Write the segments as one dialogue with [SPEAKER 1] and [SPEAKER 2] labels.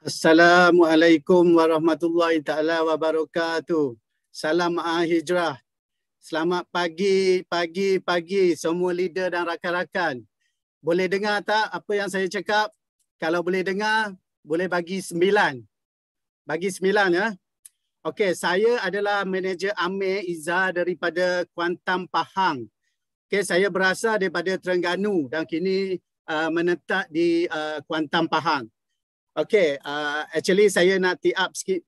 [SPEAKER 1] Assalamualaikum warahmatullahi taala wabarakatuh. Salam hijrah. Selamat pagi semua leader dan rakan-rakan. Boleh dengar tak apa yang saya cakap? Kalau boleh dengar, boleh bagi 9. Bagi 9 ya. Okey, saya adalah manager Amir Izzah daripada Kuantan Pahang. Okey, saya berasal daripada Terengganu dan kini menetap di Kuantan Pahang. Okey, actually saya nak tee up sikit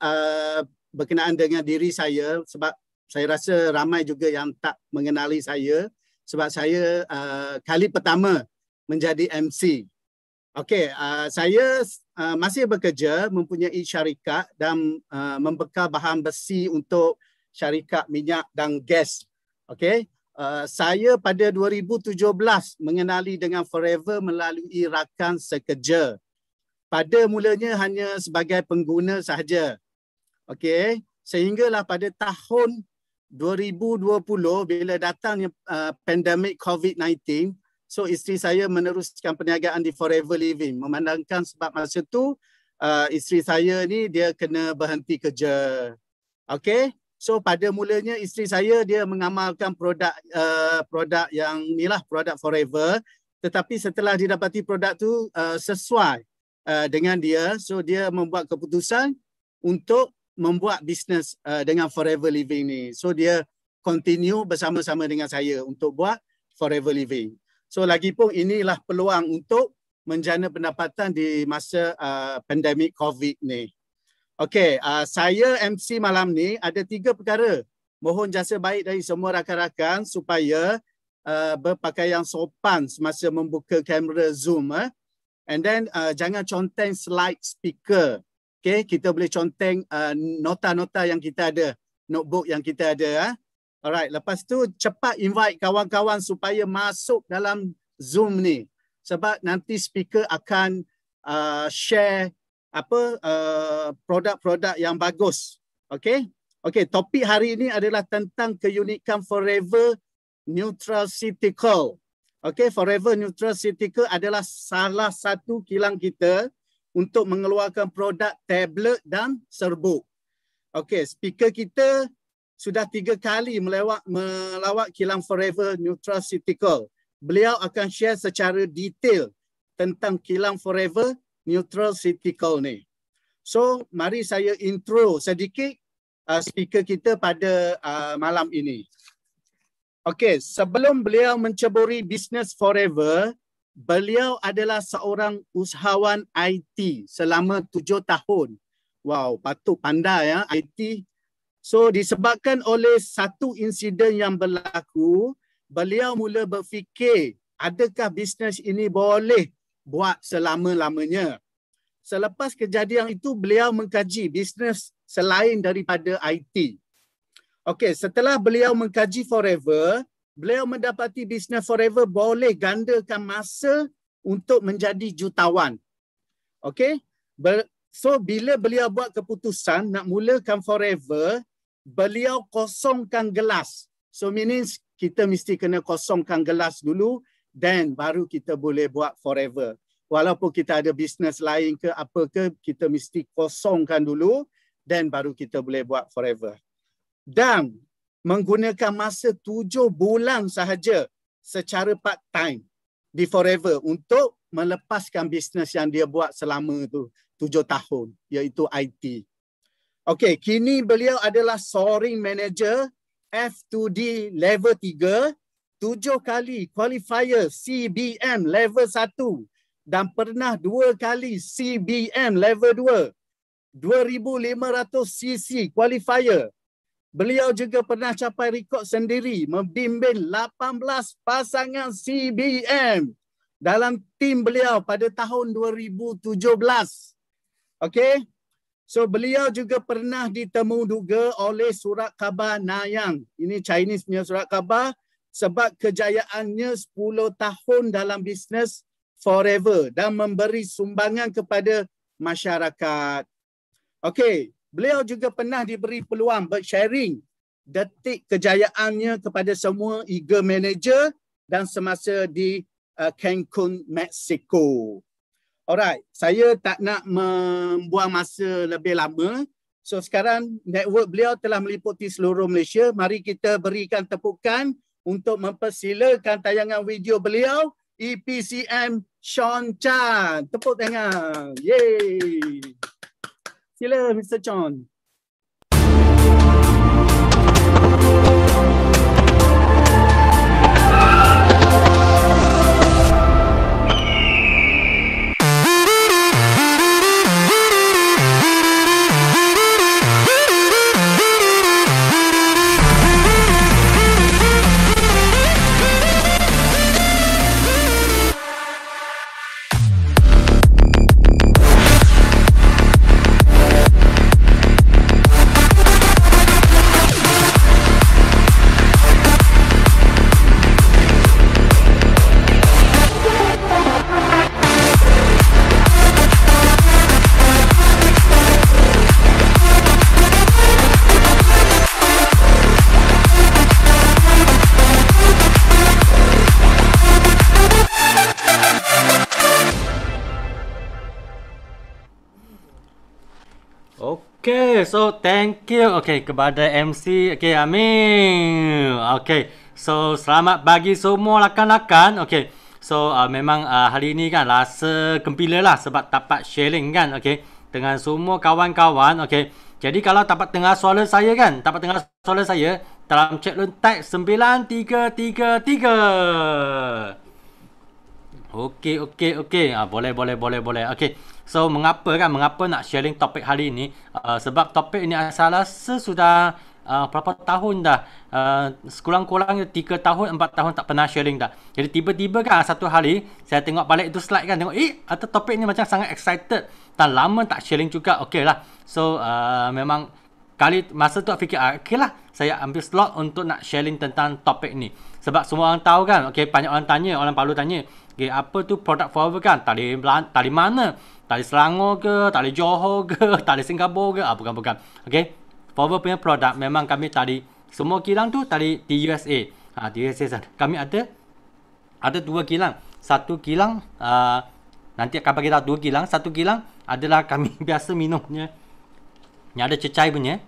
[SPEAKER 1] berkenaan dengan diri saya sebab saya rasa ramai juga yang tak mengenali saya sebab saya kali pertama menjadi MC. Okey, saya masih bekerja mempunyai syarikat dan membekal bahan besi untuk syarikat minyak dan gas. Okey, saya pada 2017 mengenali dengan Forever melalui rakan sekerja. Pada mulanya hanya sebagai pengguna sahaja. Okey, sehinggalah pada tahun 2020 bila datangnya pandemik COVID-19, so isteri saya meneruskan perniagaan di Forever Living. Memandangkan sebab masa tu isteri saya ni dia kena berhenti kerja. Okey, so pada mulanya isteri saya dia mengamalkan produk yang inilah produk Forever, tetapi setelah didapati produk tu sesuai dengan dia, so dia membuat keputusan untuk membuat bisnes dengan Forever Living ni. So dia continue bersama-sama dengan saya untuk buat Forever Living. So lagipun inilah peluang untuk menjana pendapatan di masa pandemik COVID ni. Okey, saya MC malam ni ada 3 perkara. Mohon jasa baik dari semua rakan-rakan supaya berpakaian sopan semasa membuka kamera Zoom. And then jangan conteng slide speaker. Okay, kita boleh conteng nota-nota yang kita ada, notebook yang kita ada. Alright, lepas tu cepat invite kawan-kawan supaya masuk dalam Zoom ni. Sebab nanti speaker akan share produk-produk yang bagus. Okay, topik hari ini adalah tentang keunikan Forever Nutraceutical. Okey, Forever Nutraceutical adalah salah satu kilang kita untuk mengeluarkan produk tablet dan serbuk. Okey, speaker kita sudah 3 kali melawat kilang Forever Nutraceutical. Beliau akan share secara detail tentang kilang Forever Nutraceutical ni. So, mari saya intro sedikit speaker kita pada malam ini. Okey, sebelum beliau menceburi bisnes Forever, beliau adalah seorang usahawan IT selama 7 tahun. Wow, patut pandai ya IT. So disebabkan oleh satu insiden yang berlaku, beliau mula berfikir, adakah bisnes ini boleh buat selama-lamanya? Selepas kejadian itu, beliau mengkaji bisnes selain daripada IT. Okey, setelah beliau mengkaji Forever, beliau mendapati bisnes Forever boleh gandakan masa untuk menjadi jutawan. Okey, so bila beliau buat keputusan nak mulakan Forever, beliau kosongkan gelas. So means kita mesti kena kosongkan gelas dulu dan baru kita boleh buat Forever. Walaupun kita ada bisnes lain ke apa ke, kita mesti kosongkan dulu dan baru kita boleh buat Forever. Dan menggunakan masa 7 bulan sahaja secara part time di Forever untuk melepaskan bisnes yang dia buat selama tu 7 tahun, iaitu IT. Okey, kini beliau adalah soaring manager F2D level 3, 7 kali qualifier CBM level 1 dan pernah 2 kali CBM level 2, 2500cc qualifier. Beliau juga pernah capai rekod sendiri membimbing 18 pasangan CBM dalam tim beliau pada tahun 2017. Okey. So beliau juga pernah ditemuduga oleh Surat Khabar Nanyang. Ini Chinese punya surat khabar sebab kejayaannya 10 tahun dalam bisnes Forever dan memberi sumbangan kepada masyarakat. Okey. Beliau juga pernah diberi peluang bersharing detik kejayaannya kepada semua eager manager dan semasa di Cancun, Mexico. Alright, saya tak nak membuang masa lebih lama. So sekarang network beliau telah meliputi seluruh Malaysia. Mari kita berikan tepukan untuk mempersilakan tayangan video beliau, EPCM Sean Chan. Tepuk tangan. Yeay. Sila Mr. Chan.
[SPEAKER 2] Okay, so thank you kepada MC Amin. So selamat pagi semua rakan-rakan. So memang hari ini kan rasa gembira lah sebab dapat sharing kan dengan semua kawan-kawan. Jadi kalau dapat dengar suara saya kan, dalam chat room tag 9333. Okey. Boleh. So mengapa nak sharing topik hari ini? Sebab topik ini saya rasa sudah berapa tahun dah, sekurang-kurangnya 3 tahun 4 tahun tak pernah sharing dah. Jadi tiba-tiba kan satu hari saya tengok balik itu slide kan, tengok atau topik ni macam sangat excited dan lama tak sharing juga. Okeylah. So memang kali masa tu fikir okeylah, saya ambil slot untuk nak sharing tentang topik ni. Sebab semua orang tahu kan, banyak orang tanya, orang Palu tanya, apa tu produk Forever kan? Tali mana? Tali Selangor ke? Tali Johor ke? Tali Singapura ke? Bukan. Forever punya produk memang kami tali semua kilang tu tali di USA. Di USA sana. Kami ada 2 kilang. Satu kilang nanti akan bagi tahu 2 kilang. Satu kilang adalah kami biasa minumnya yang ada cecair punya.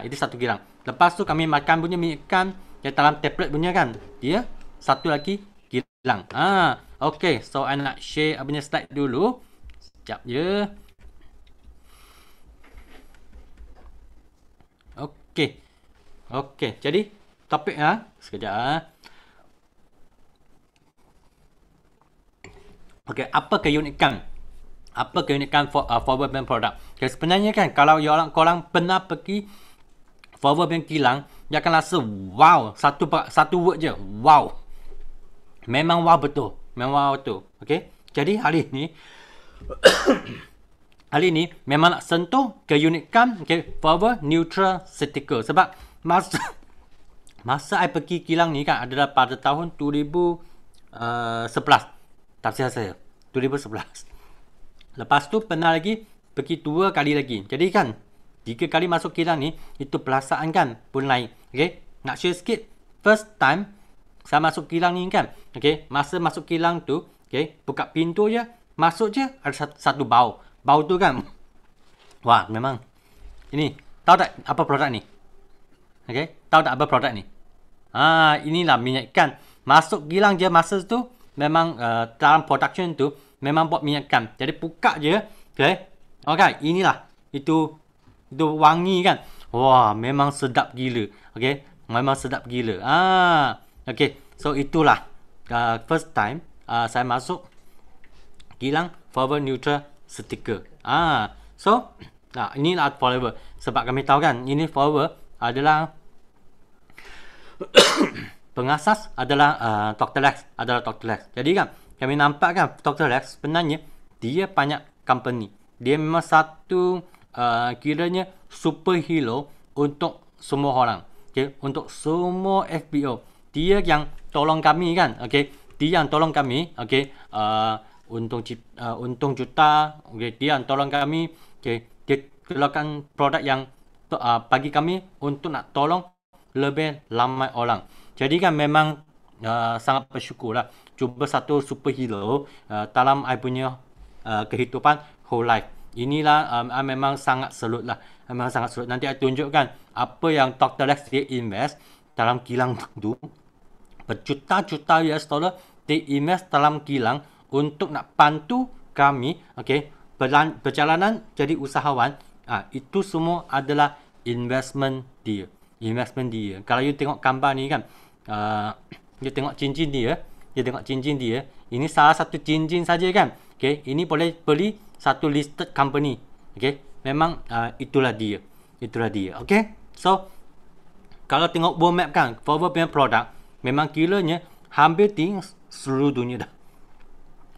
[SPEAKER 2] Itu satu kilang. Lepas tu kami makan punya minyak ikan yang dalam tablet punya kan. Dia satu lagi kilang. So I nak share punya slide dulu. Sekejap je. Jadi topik sekejap. Apa keunikan? Apa keunikan Forever Bank product? Sebenarnya kan kalau korang pernah pergi Forever Bank kilang, dia akan rasa wow, satu word je, wow. Memang wow betul. Jadi hari ni memang nak sentuh keunikan Forever Nutraceutical. Sebab masa I pergi kilang ni kan adalah pada tahun 2011. Tafsir saya 2011. Lepas tu pernah lagi pergi 2 kali lagi. Jadi kan 3 kali masuk kilang ni, itu perasaan kan pun lain. Nak share sikit. First time saya masuk kilang ni kan, masa masuk kilang tu, buka pintu je, masuk je ada satu bau tu kan, wah memang ini. Tahu tak apa produk ni? Tahu tak apa produk ni? Inilah minyak ikan. Masuk kilang je masa tu memang dalam production tu memang buat minyak ikan. Jadi buka je, inilah itu wangi kan. Wah, memang sedap gila. Memang sedap gila. So itulah first time saya masuk kilang Forever Nutraceutical. So inilah Forever. Sebab kami tahu kan, ini Forever adalah pengasas adalah Dr. Lex. Jadi kan kami nampak kan Dr. Lex sebenarnya dia banyak company. Dia memang satu kiranya superhero untuk semua orang. Untuk semua FBO. Dia yang tolong kami kan. Dia yang tolong kami. Untung juta. Dia yang tolong kami. Dia keluarkan produk yang bagi kami untuk nak tolong lebih ramai orang. Jadi kan memang sangat bersyukur lah. Cuba satu superhero dalam I punya kehidupan whole life. Inilah memang sangat selut lah. Memang sangat selut. Nanti saya tunjukkan apa yang Dr. Lex dia invest dalam kilang tu. Berjuta-juta US dollar dia invest dalam kilang untuk nak bantu kami, perjalanan jadi usahawan. Itu semua adalah investment dia. Investment dia. Kalau you tengok gambar ni kan, you tengok cincin dia, ini salah satu cincin saja kan. Ini boleh beli satu listed company. Memang itulah dia. So kalau tengok world map kan, Forever punya produk memang kiranya hampir di seluruh dunia dah.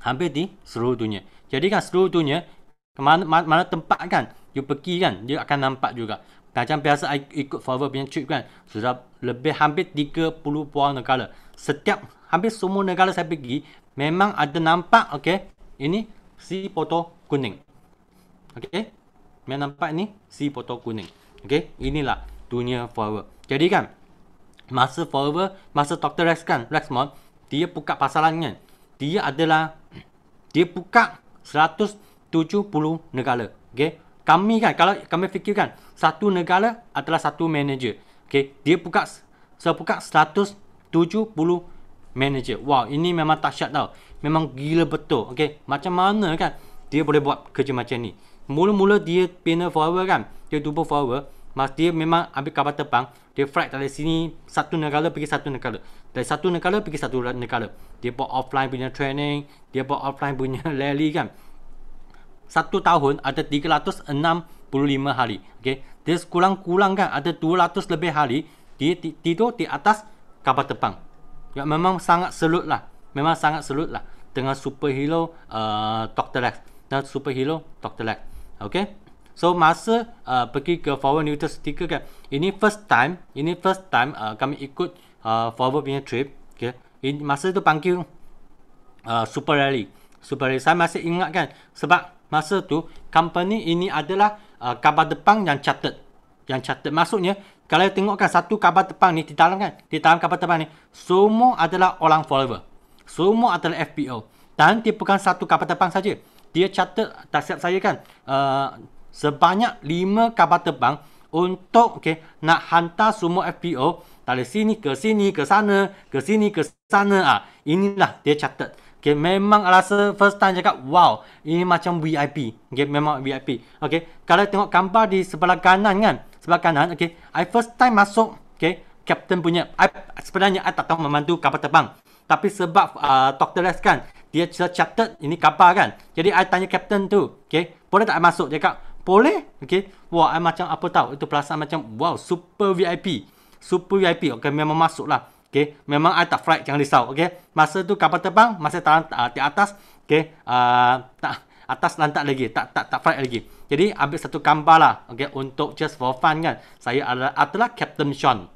[SPEAKER 2] Hampir di seluruh dunia. Jadi kan seluruh dunia, mana tempat kan you pergi kan, dia akan nampak juga. Macam biasa I ikut Forever punya trip kan, sudah lebih hampir 30 buah negara. Hampir semua negara saya pergi memang ada nampak, ini si foto kuning. Memang nampak ni si foto kuning. Inilah dunia Forever. Jadi kan masa Forever, masa Dr. Lex kan, Lexmont, dia buka pasaran kan, dia buka 170 negara. Kami kan, kalau kami fikirkan satu negara adalah satu manager. Dia buka 170 manager. Wow, ini memang dahsyat tau. Memang gila betul. Macam mana kan dia boleh buat kerja macam ni. Mula-mula dia bina Forever kan, dia tubuh Forever, dia memang ambil kapal terbang, dia flight dari sini satu negara pergi satu negara, dari satu negara pergi satu negara. Dia buat offline punya training, dia buat offline punya rally kan. Satu tahun ada 365 hari. Dia kurang-kurang kan ada 200 lebih hari dia tidur di atas kapal terbang. Memang sangat selut lah. Dengan superhero Dr. Lex dan superhero Dr. Lex. So masa pergi ke Forever Neutral Sticker kan, ini first time kami ikut Forever punya trip. Masa tu panggil Super Rally. Saya masih ingat kan, sebab masa tu company ini adalah kapal terbang yang chartered. Maksudnya kalau tengok kan satu kapal terbang ni di dalam kapal terbang ni semua adalah orang Forever. Semua adalah FPO. Dan dia bukan satu kapal terbang saja. Dia chartered, tak silap saya kan, sebanyak 5 kapal terbang untuk nak hantar semua FPO dari sini ke sini ke sana, ke sini ke sana. Inilah dia chartered. Memang rasa first time cakap wow, ini macam VIP. Memang VIP. Kalau tengok gambar di sebelah kanan kan, I first time masuk captain punya. Sebenarnya I tak tahu memandu kapal terbang, tapi sebab Dr. Lex kan, dia chartered ini kapal kan, jadi I tanya captain tu, boleh tak I masuk? Dia cakap boleh. Wah, I macam apa tahu, itu perasaan macam wow, super VIP. Memang masuk lah. Memang I tak fright, jangan risau. Masa tu kapal terbang masih di atas, atas lantak lagi, tak fright lagi. Jadi ambil satu gambar lah, untuk just for fun kan. Saya adalah Captain Sean.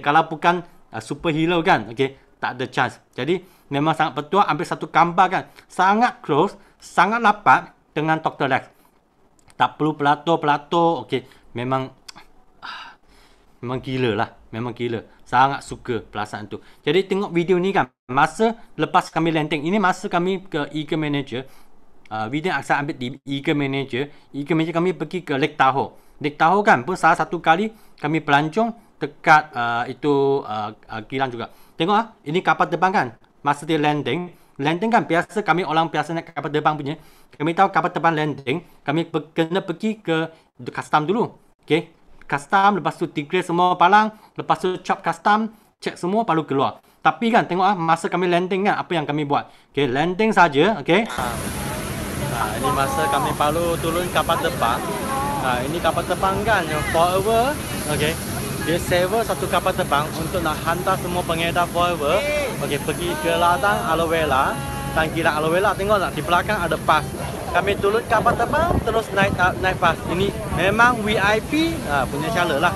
[SPEAKER 2] Kalau bukan superhero kan, tak ada chance. Jadi memang sangat betul ambil satu gambar kan, sangat close, sangat rapat dengan Dr. Lex. Tak perlu pelato. Memang gila lah. Memang gila. Sangat suka perasaan tu. Jadi tengok video ni kan, masa lepas kami landing, ini masa kami ke Eagle Manager. Video saya ambil di Eagle Manager. Eagle Manager kami pergi ke Lake Tahoe. Lake Tahoe kan pun salah satu kali kami pelancong dekat kilang juga. Tengok ini kapal terbang kan. Masa dia landing kan biasa kami orang biasa naik kapal terbang punya. Kami tahu kapal terbang landing, kami kena pergi ke custom dulu. Custom, lepas tu declare semua palang, lepas tu chop custom, check semua baru keluar. Tapi kan tengok masa kami landing kan, apa yang kami buat. Landing saja, ini masa kami baru turun kapal terbang. Ini kapal terbang kan yang Forever, dia sewa satu kapal terbang untuk nak hantar semua pengedar Forever, pergi ke ladang Aloe Vera. Dan kilang Aloe Vera, tengok tak di belakang ada pas. Kami turun kapal terbang terus naik pas. Ini memang VIP punya cara lah.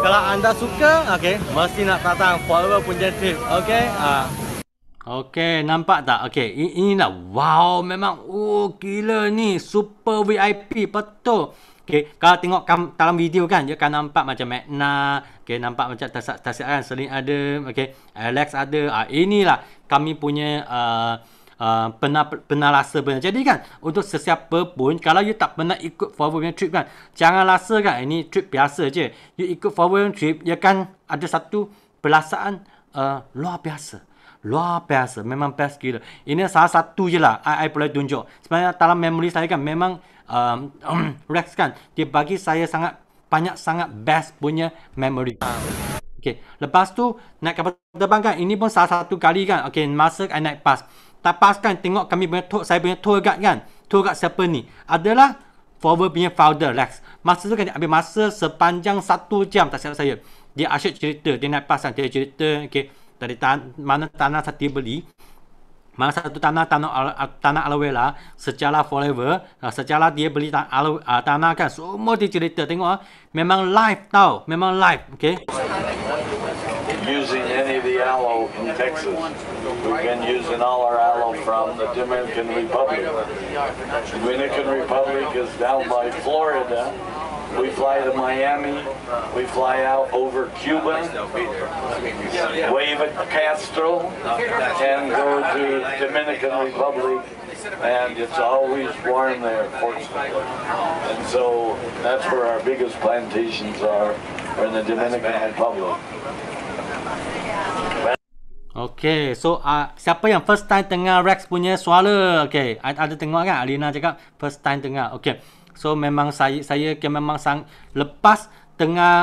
[SPEAKER 2] Kalau anda suka, mesti nak datang Forever punya trip. Nampak tak? Inilah wow, memang gila ni, super VIP betul. Kalau tengok dalam video kan, dia akan nampak macam Magna, nampak macam Tasik kan, Selin ada, Alex ada. Inilah kami punya pernah rasa benar. Jadi kan untuk sesiapa pun kalau you tak pernah ikut forward punya trip kan, jangan rasa kan ini trip biasa je. You ikut forward punya trip, dia kan ada satu perasaan luar biasa. Luar biasa, memang best gila. Ini salah satu je lah I boleh tunjuk. Sebenarnya dalam memori saya kan memang Rex kan dia bagi saya sangat best punya memory. Okay, lepas tu naik kapal terbang kan, ini pun salah satu kali kan. Okay, masa I naik PAS. Tak PAS kan, tengok kami punya saya punya tour guide kan. Tour guide siapa ni? Adalah forward punya founder Rex. Masa tu kan dia ambil masa sepanjang 1 jam, tak silap saya. Dia asyik cerita, dia naik PAS kan, dia cerita okay, dari mana tanah saya beli. Mana satu tanah Alawela secara forever, secara dia beli tanah kan, semua dia cerita. Tengok memang live tau, memang live. Okay.
[SPEAKER 3] Using any of the aloe in Texas. We've been using all our aloe from the Dominican Republic. Dominican Republic is down by Florida. We fly to Miami. We fly out over Cuba, wave at Castro, and go to Dominican Republic. And it's always warm there, fortunately. And so that's where our biggest plantations are in the Dominican Republic.
[SPEAKER 2] Okay, so siapa yang first time dengar Rex punya suara? Okay, ada tengok kan? Alina cakap first time dengar. Okay, so memang saya memang lepas dengar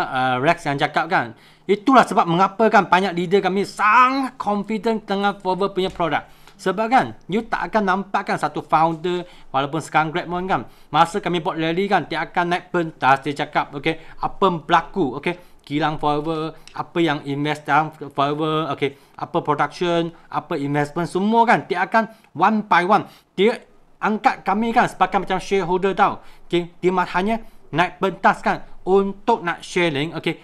[SPEAKER 2] Rex yang cakap kan, itulah sebab mengapa kan banyak leader kami sangat confident dengan forward punya produk. Sebab kan, you tak akan nampak kan satu founder, walaupun sekarang Grab pun kan, masa kami buat rally kan, dia akan naik pentas, dia cakap, okay, apa berlaku, okay, kilang forever, apa yang invest dalam forever, okay, apa production, apa investment, semua kan, dia akan one by one, dia angkat kami kan sebagai macam shareholder tau, okay, dia hanya naik pentas kan, untuk nak sharing, okay,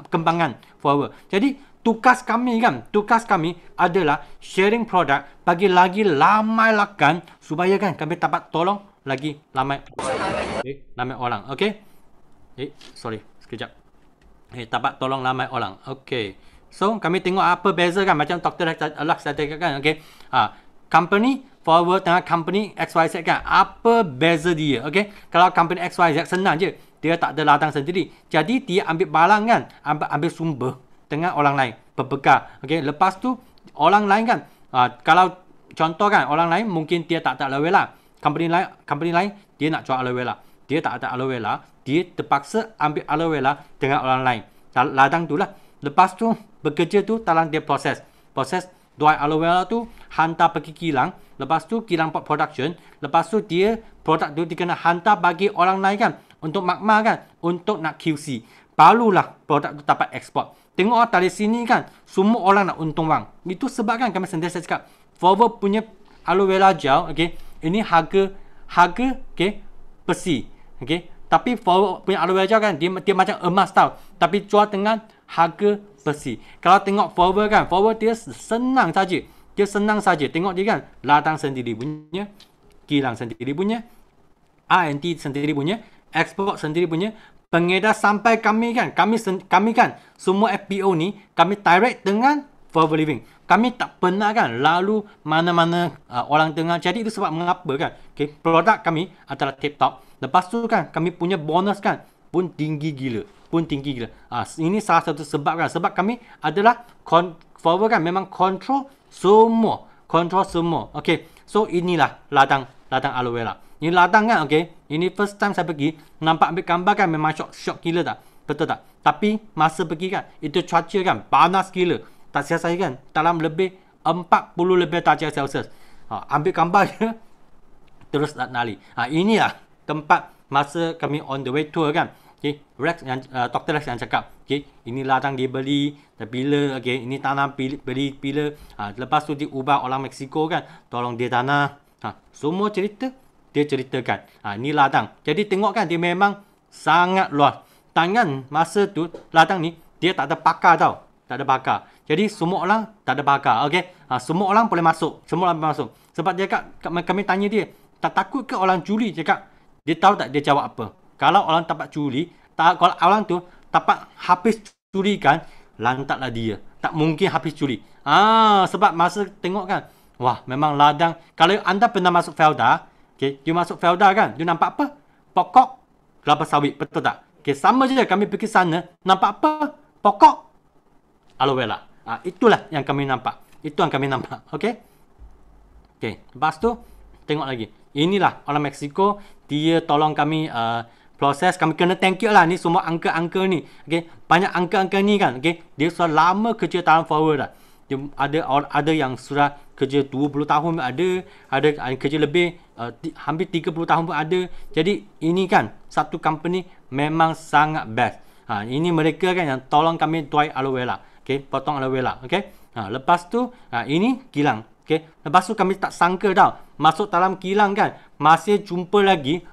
[SPEAKER 2] kembangan forever. Jadi, tugas kami adalah sharing produk bagi lagi ramai lakan supaya kan kami dapat tolong lagi ramai orang. Okey. Sorry, sekejap. Dapat tolong ramai orang. Okey. So, kami tengok apa beza kan macam Dr. Alex tadi kan. Okey. Company forward dengan company XYZ kan. Apa beza dia? Okey. Kalau company XYZ senang je. Dia tak ada ladang sendiri. Jadi dia ambil barang kan, ambil sumber dengan orang lain berbekal. Okey, lepas tu orang lain kan, kalau contoh kan orang lain mungkin dia tak ada aloe vera. Company lain dia nak jual aloe vera. Dia tak ada aloe vera, dia terpaksa ambil aloe vera dengan orang lain. Ladang tu lah. Lepas tu bekerja tu dalam dia proses dry aloe vera tu hantar pergi kilang. Lepas tu kilang buat production. Lepas tu dia produk tu dia kena hantar bagi orang lain kan untuk makmal kan, untuk nak QC. Barulah produk tu dapat ekspor. Tengok dari sini kan, semua orang nak untung bang. Itu sebab kan kami sentiasa cakap, forward punya aloe vera gel, okay, ini harga, okay, besi, okay. Tapi forward punya aloe vera gel kan, dia macam emas tau. Tapi jual dengan harga besi. Kalau tengok forward kan, forward dia senang saja. Dia senang saja. Tengok dia kan, ladang sendiri punya, kilang sendiri punya, R&D sendiri punya, ekspor sendiri punya, pengedar sampai kami kan, kami kan semua FPO ni kami direct dengan Forever Living. Kami tak pernah kan lalu mana-mana orang dengar. Jadi itu sebab mengapa kan, okay, produk kami adalah tip top. Lepas tu kan kami punya bonus kan pun tinggi gila. Ini salah satu sebab kan, sebab kami adalah Forever kan memang control semua. Okay, so inilah ladang aloe vera. Ini ladang kan, okay. Ini first time saya pergi, nampak ambil gambar kan memang shock gila tak? Betul tak? Tapi masa pergi kan, itu cuaca kan panas gila. Tak sia saya kan, dalam lebih 40 lebih darjah Celsius. Ambil gambar je, terus tak nali. Inilah tempat masa kami on the way tour kan. Okay, Rex yang Dr. Rex yang cakap, okay, ini ladang dia beli, bila, okay, ini tanah beli bila. Lepas tu dia ubah orang Mexico kan, tolong dia tanah. Semua cerita dia ceritakan. Ni ladang. Jadi tengok kan dia memang sangat luas. Tangan masa tu ladang ni dia tak ada pakar tau. Tak ada pakar. Jadi semua orang tak ada pakar. Okey. Semua orang boleh masuk. Sebab dia kami tanya dia, tak takut ke orang curi? Cakap dia tahu tak dia jawab apa? Kalau orang dapat curi, kalau orang tu dapat habis curi kan, lantaklah dia. Tak mungkin habis curi. Sebab masa tengok kan, Wah, memang ladang. Kalau anda pernah masuk Felda, okay, you masuk Felda kan, you nampak apa? Pokok kelapa sawit, betul tak? Okay, sama je kami pergi sana, nampak apa? Pokok aloe vera. Itulah yang kami nampak. Itu yang kami nampak. Okay? Okay, lepas tu, tengok lagi. Inilah orang Mexico, dia tolong kami proses. Kami kena thank you lah. Ni semua angka-angka ni. Okay? Banyak angka-angka ni kan. Okay? Dia sudah lama kerja dalam flower dah. Dia ada yang sudah kerja 20 tahun pun ada kerja lebih hampir 30 tahun pun ada. Jadi ini kan satu company memang sangat best. Ini mereka kan yang tolong kami tuai aloe vera. Okay? Potong aloe vera. Okay? Lepas tu ini kilang. Okay? Lepas tu kami tak sangka tau. Masuk dalam kilang kan masih jumpa lagi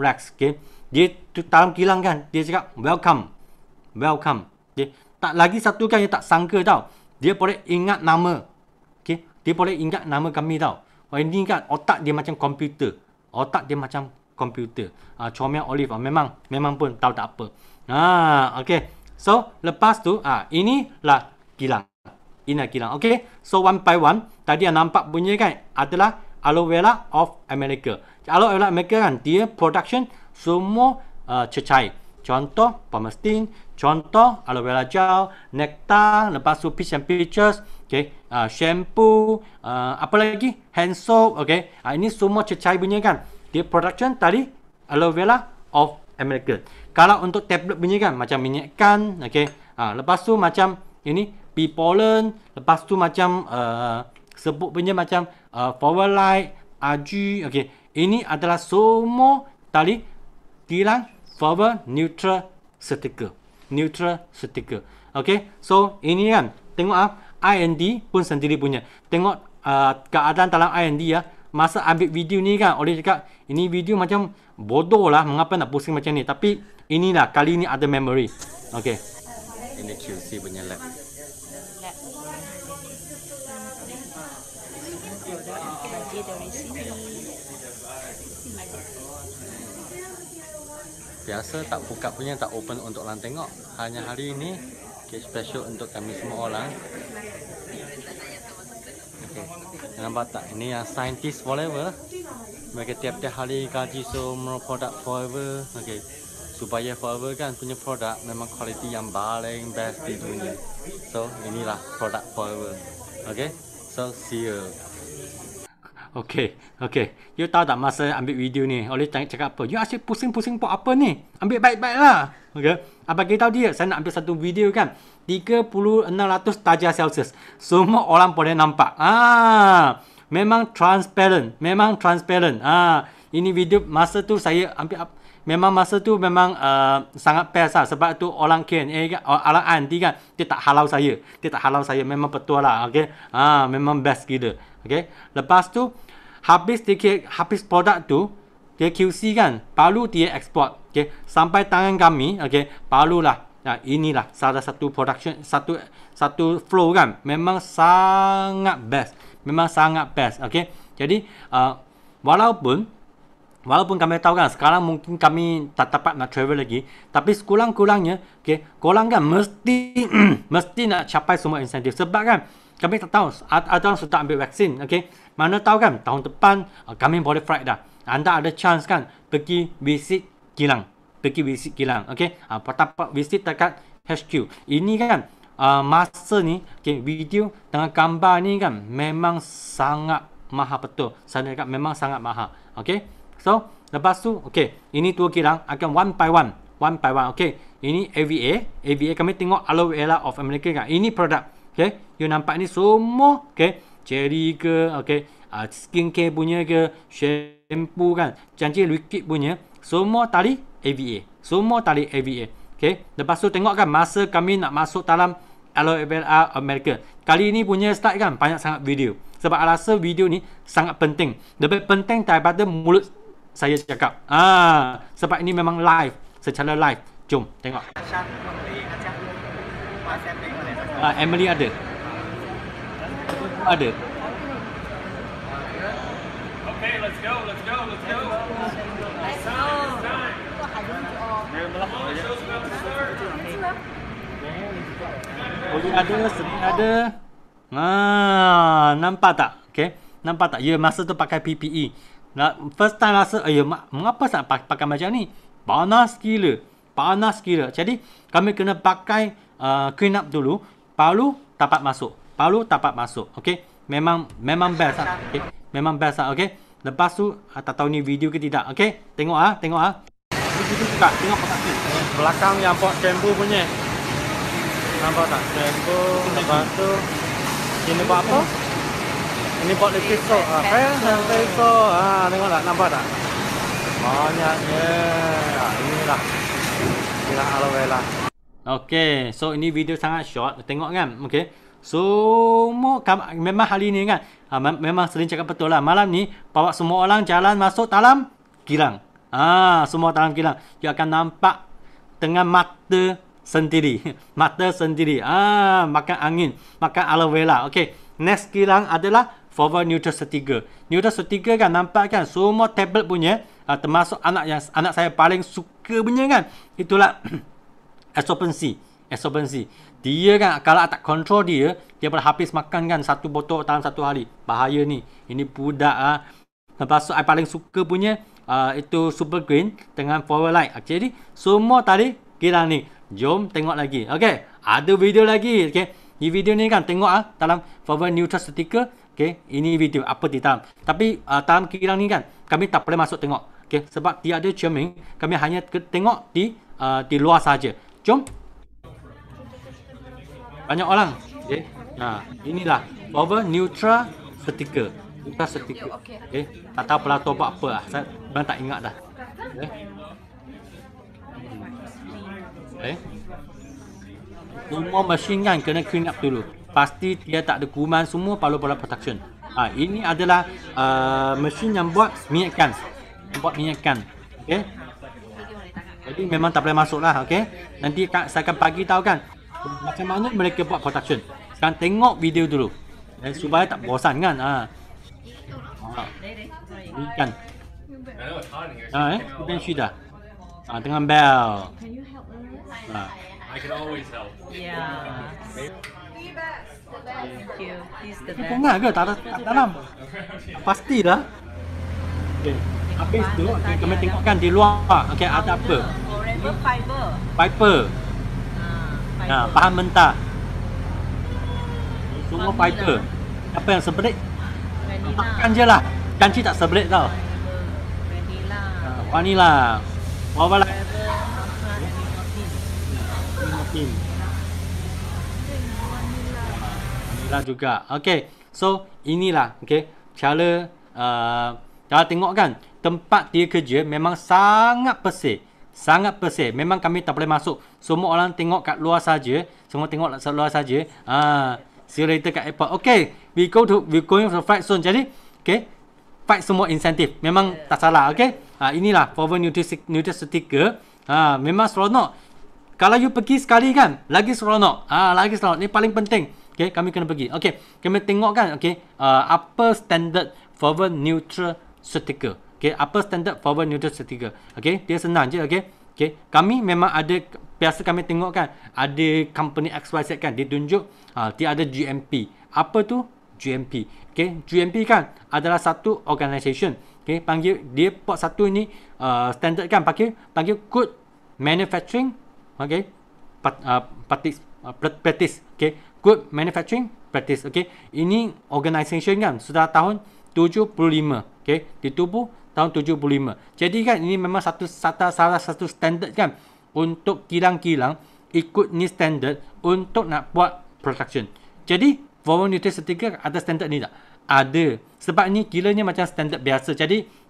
[SPEAKER 2] Rex. Okay? Dia dalam kilang kan dia cakap welcome. Okay? Tak lagi satu kan yang tak sangka tau. Dia boleh ingat nama. Okay? Dia boleh ingat nama kami tau. Ini kan otak dia macam komputer. Comel Olive memang pun tahu tak apa. Okay. So lepas tu inilah kilang. Okay. So one by one tadi yang nampak punya kan adalah aloe vera of America. Aloe vera America kan dia production semua cecair. Contoh Palmistine, contoh aloe vera gel, nectar, lepas tu peach and peaches, okay, shampoo, apa lagi, hand soap, okay. Ini semua cecair punya kan. Dia production tadi aloe vera of America. Kalau untuk tablet punya kan macam minyak ikan, okay. Lepas tu macam ini pea pollen, lepas tu macam sebut punya macam Flowerlight, Aju, okay. Ini adalah semua tadi kilang Flower Neutral Sticker. Okay. So ini kan tengok R&D pun sendiri punya. Tengok keadaan dalam R&D ya. Masa ambil video ni kan oleh cakap ini video macam bodoh lah. Mengapa nak pusing macam ni. Tapi inilah kali ni ada memory. Okay. Ini QC punya lab. Biasa tak buka punya, tak open untuk orang tengok. Hanya hari ini special untuk kami semua orang. Okay. Nampak tak? Ini yang scientist forever. Mereka tiap-tiap hari kaji semua produk forever. Okay. Supaya forever kan punya produk memang kualiti yang paling best di dunia. So inilah produk forever. Okay. So see you. Okay. You tahu tak masa ambil video ni, oleh cakap apa? You asyik pusing-pusing buat apa ni? Ambil baik-baik lah. Okay. Apa kita tahu dia? Saya nak ambil satu video kan. 3600 darjah Celsius. Semua orang boleh nampak. Memang transparent. Ini video masa tu saya ambil. Memang masa tu memang sangat best lah. Sebab tu orang Q&A kan, orang Andi kan, dia tak halau saya. Memang betul lah. Okay. Memang best gila. Okay. Lepas tu habis produk tu dia QC kan, baru dia export. Okay. Sampai tangan kami, okay, barulah inilah salah satu production, satu flow kan, memang sangat best. Okay. Jadi walaupun kami tahu kan sekarang mungkin kami tak dapat nak travel lagi, tapi sekurang-kurangnya, okay, korang kan mesti nak capai semua insentif. Sebab kan kami tak tahu ada orang sudah ambil vaksin, okay. Mana tahu kan tahun depan kami boleh flight dah. Anda ada chance kan pergi visit kilang, okay. Dapat visit dekat HQ. Ini kan masa ni, okay, video dengan gambar ni kan memang sangat mahal betul. Saya cakap memang sangat mahal, okay. So lepas tu, okay, ini dua kilang akan one by one, okay. Ini AVA kami tengok aloe vera of America kan. Ini produk, okay. You nampak ni semua, okay, cherry ke, okay, skincare punya ke, shampoo kan, janji liquid punya, semua tali AVA, okay. Lepas tu tengok kan masa kami nak masuk dalam aloe vera America, kali ni punya start kan banyak sangat video. Sebab I rasa video ni sangat penting, lebih penting daripada mulut saya cakap. Sebab ini memang live, secara live. Jom tengok. Emily ada. Okay, let's go. Oli ada, sedih ada. Nampak tak? Okay. Nampak tak? Ya, masa tu pakai PPE. First time rasa, mengapa nak pakai macam ni? Panas gila. Panas gila. Jadi, kami kena pakai clean up dulu. Baru dapat masuk. Okay. Memang best lah. Okay. Memang best lah. Okay. Lepas tu, tak tahu ni video ke tidak. Okay. Tengok ah. Video juga. Tengok protection. Belakang yang buat shampoo punya. Nampak tak? Shampoo. Lepas tu, ini buat apa? Ini buat lipstick so. Tengok tak? Nampak tak? Banyaknya. Inilah aloe vera. Okay, so ini video sangat short. Tengok kan? Okay. Semua memang hari ni kan. Memang sering cakap betul lah. Malam ni bawa semua orang jalan masuk dalam kilang. Semua dalam kilang. Dia akan nampak dengan mata sendiri. Makan angin, makan aloe vera. Okay. Next kilang adalah forward neutral setiga. Neutral setiga kan nampak kan semua tablet punya, termasuk anak saya paling suka punya kan. Itulah absorbency. Dia kan kalau tak kontrol dia boleh habis makan kan satu botol dalam satu hari. Bahaya ni. Ini budak Lepas tu saya paling suka punya itu super green dengan forward light. Jadi semua tadi kilang ni. Jom tengok lagi. Okey, ada video lagi. Okey. Di video ni kan tengok dalam forward neutral setika. Okey, ini video apa di dalam. Tapi dalam kilang ni kan kami tak boleh masuk tengok. Okey, sebab tiada cermin, kami hanya tengok di luar saja. Jom. Banyak orang. Okey. Inilah forward neutral setika. Okey. Tak tahu pelatur buat apa lah. Saya memang tak ingat dah. Okey. Semua mesin kan kena clean up dulu. Pasti dia tak ada kuman semua perlu protection. Ini adalah mesin yang buat minyak ikan. Okey. Jadi memang tak boleh masuk lah. Okey. Nanti saya akan bagi tahu kan macam mana mereka buat protection. Sekarang tengok video dulu. Supaya tak bosan kan. Ikan. Ikan sudah. Dengan bel.
[SPEAKER 4] I can always help.
[SPEAKER 5] Yeah. Thank you. He's the best.
[SPEAKER 2] Tengah ke? Tak dalam. Pastilah. Okay. Habis tu, kami tengokkan di luar. Okay, ada apa?
[SPEAKER 5] Forever fiber.
[SPEAKER 2] Fiber. Bahan mentah. Semua fiber. Apa yang sebelit? Makan je lah. Kanci tak sebelit tau. Vanilla. Vanilla juga. Okay. So inilah cara tengok kan tempat dia kerja memang sangat bersih. Memang kami tak boleh masuk. Semua orang tengok kat luar saja. See you later kat airport. Okay. We going to flight soon. Jadi flight semua insentif. Memang tak salah. Okay. Inilah forward neutral sticker. Memang seronok. Kalau you pergi sekali kan, lagi seronok. Ni paling penting. Okay, kami kena pergi. Okay, kami tengok kan, apa standard forward neutral sticker. Okay, apa standard forward neutral sticker. Okay, dia senang je. Okay, kami memang ada, biasa kami tengok kan, ada company XYZ kan, dia tunjuk, dia ada GMP. Apa tu? GMP. Okay, GMP kan adalah satu organisation. Okay, panggil, dia buat satu ni, standard kan, panggil good manufacturing. Okay, practice. Okay, good manufacturing practice. Okay, ini organisation kan sudah tahun 75. Okay, ditubuh tahun 75. Jadi kan ini memang salah satu standard kan untuk kilang-kilang ikut ni standard untuk nak buat production. Jadi forward neutral sticker ada standard ni tak? Ada. Sebab ni kiranya macam standard biasa. Jadi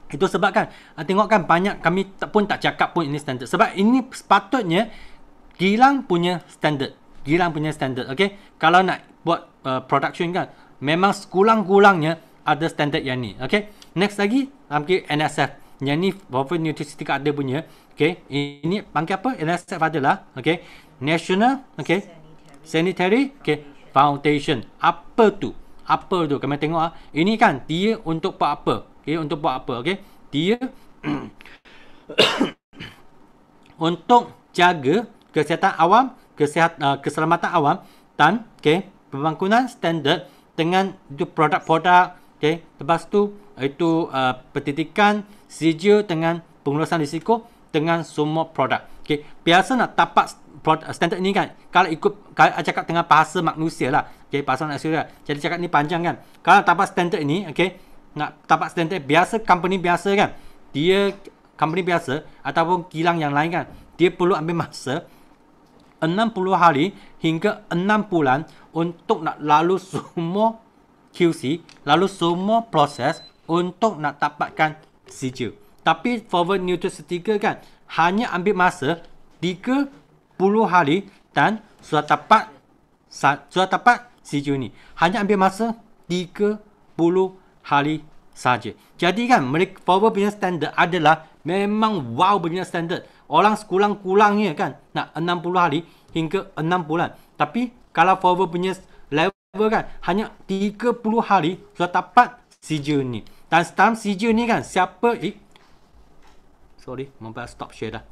[SPEAKER 2] itu sebab kan tengok kan banyak kami pun tak cakap pun ini standard. Sebab ini sepatutnya kilang punya standard. Okay. Kalau nak buat production kan memang sekurang-kurangnya ada standard yang ni. Okay. Next lagi NSF. Yang ni forward neutral sticker ada punya. Okay. Ini panggil apa? NSF adalah National Sanitary Foundation. Apa tu? Kami tengok ini kan dia untuk buat apa? Untuk buat apa? Dia untuk jaga kesihatan awam, keselamatan awam dan pembangunan standard dengan itu produk-produk, okey. Lepas tu itu petikan sijil dengan pengurusan risiko dengan semua produk. Okey, biasa nak tapak standard ni kan, kalau ikut cakap dengan bahasa manusia lah, okey, bahasa manusia lah. Jadi cakap ni panjang kan. Kalau tapak standard ni, okey, nak tapak standard biasa, company biasa kan, dia company biasa ataupun kilang yang lain kan, dia perlu ambil masa 60 hari hingga 6 bulan untuk nak lalu semua QC, lalu semua proses untuk nak dapatkan sijil. Tapi forward neutral certificate kan hanya ambil masa 30 hari dan sudah dapat sijil ni. Hanya ambil masa 30 hari saja. Jadi kan mereka forward punya standard adalah memang wow punya standard. Orang sekurang-kurangnya kan nak 60 hari hingga 6 bulan. Tapi kalau forward punya level kan hanya 30 hari sudah dapat sijil ni. Dan stamp sijil ni kan siapa sorry, mobile stop share dah.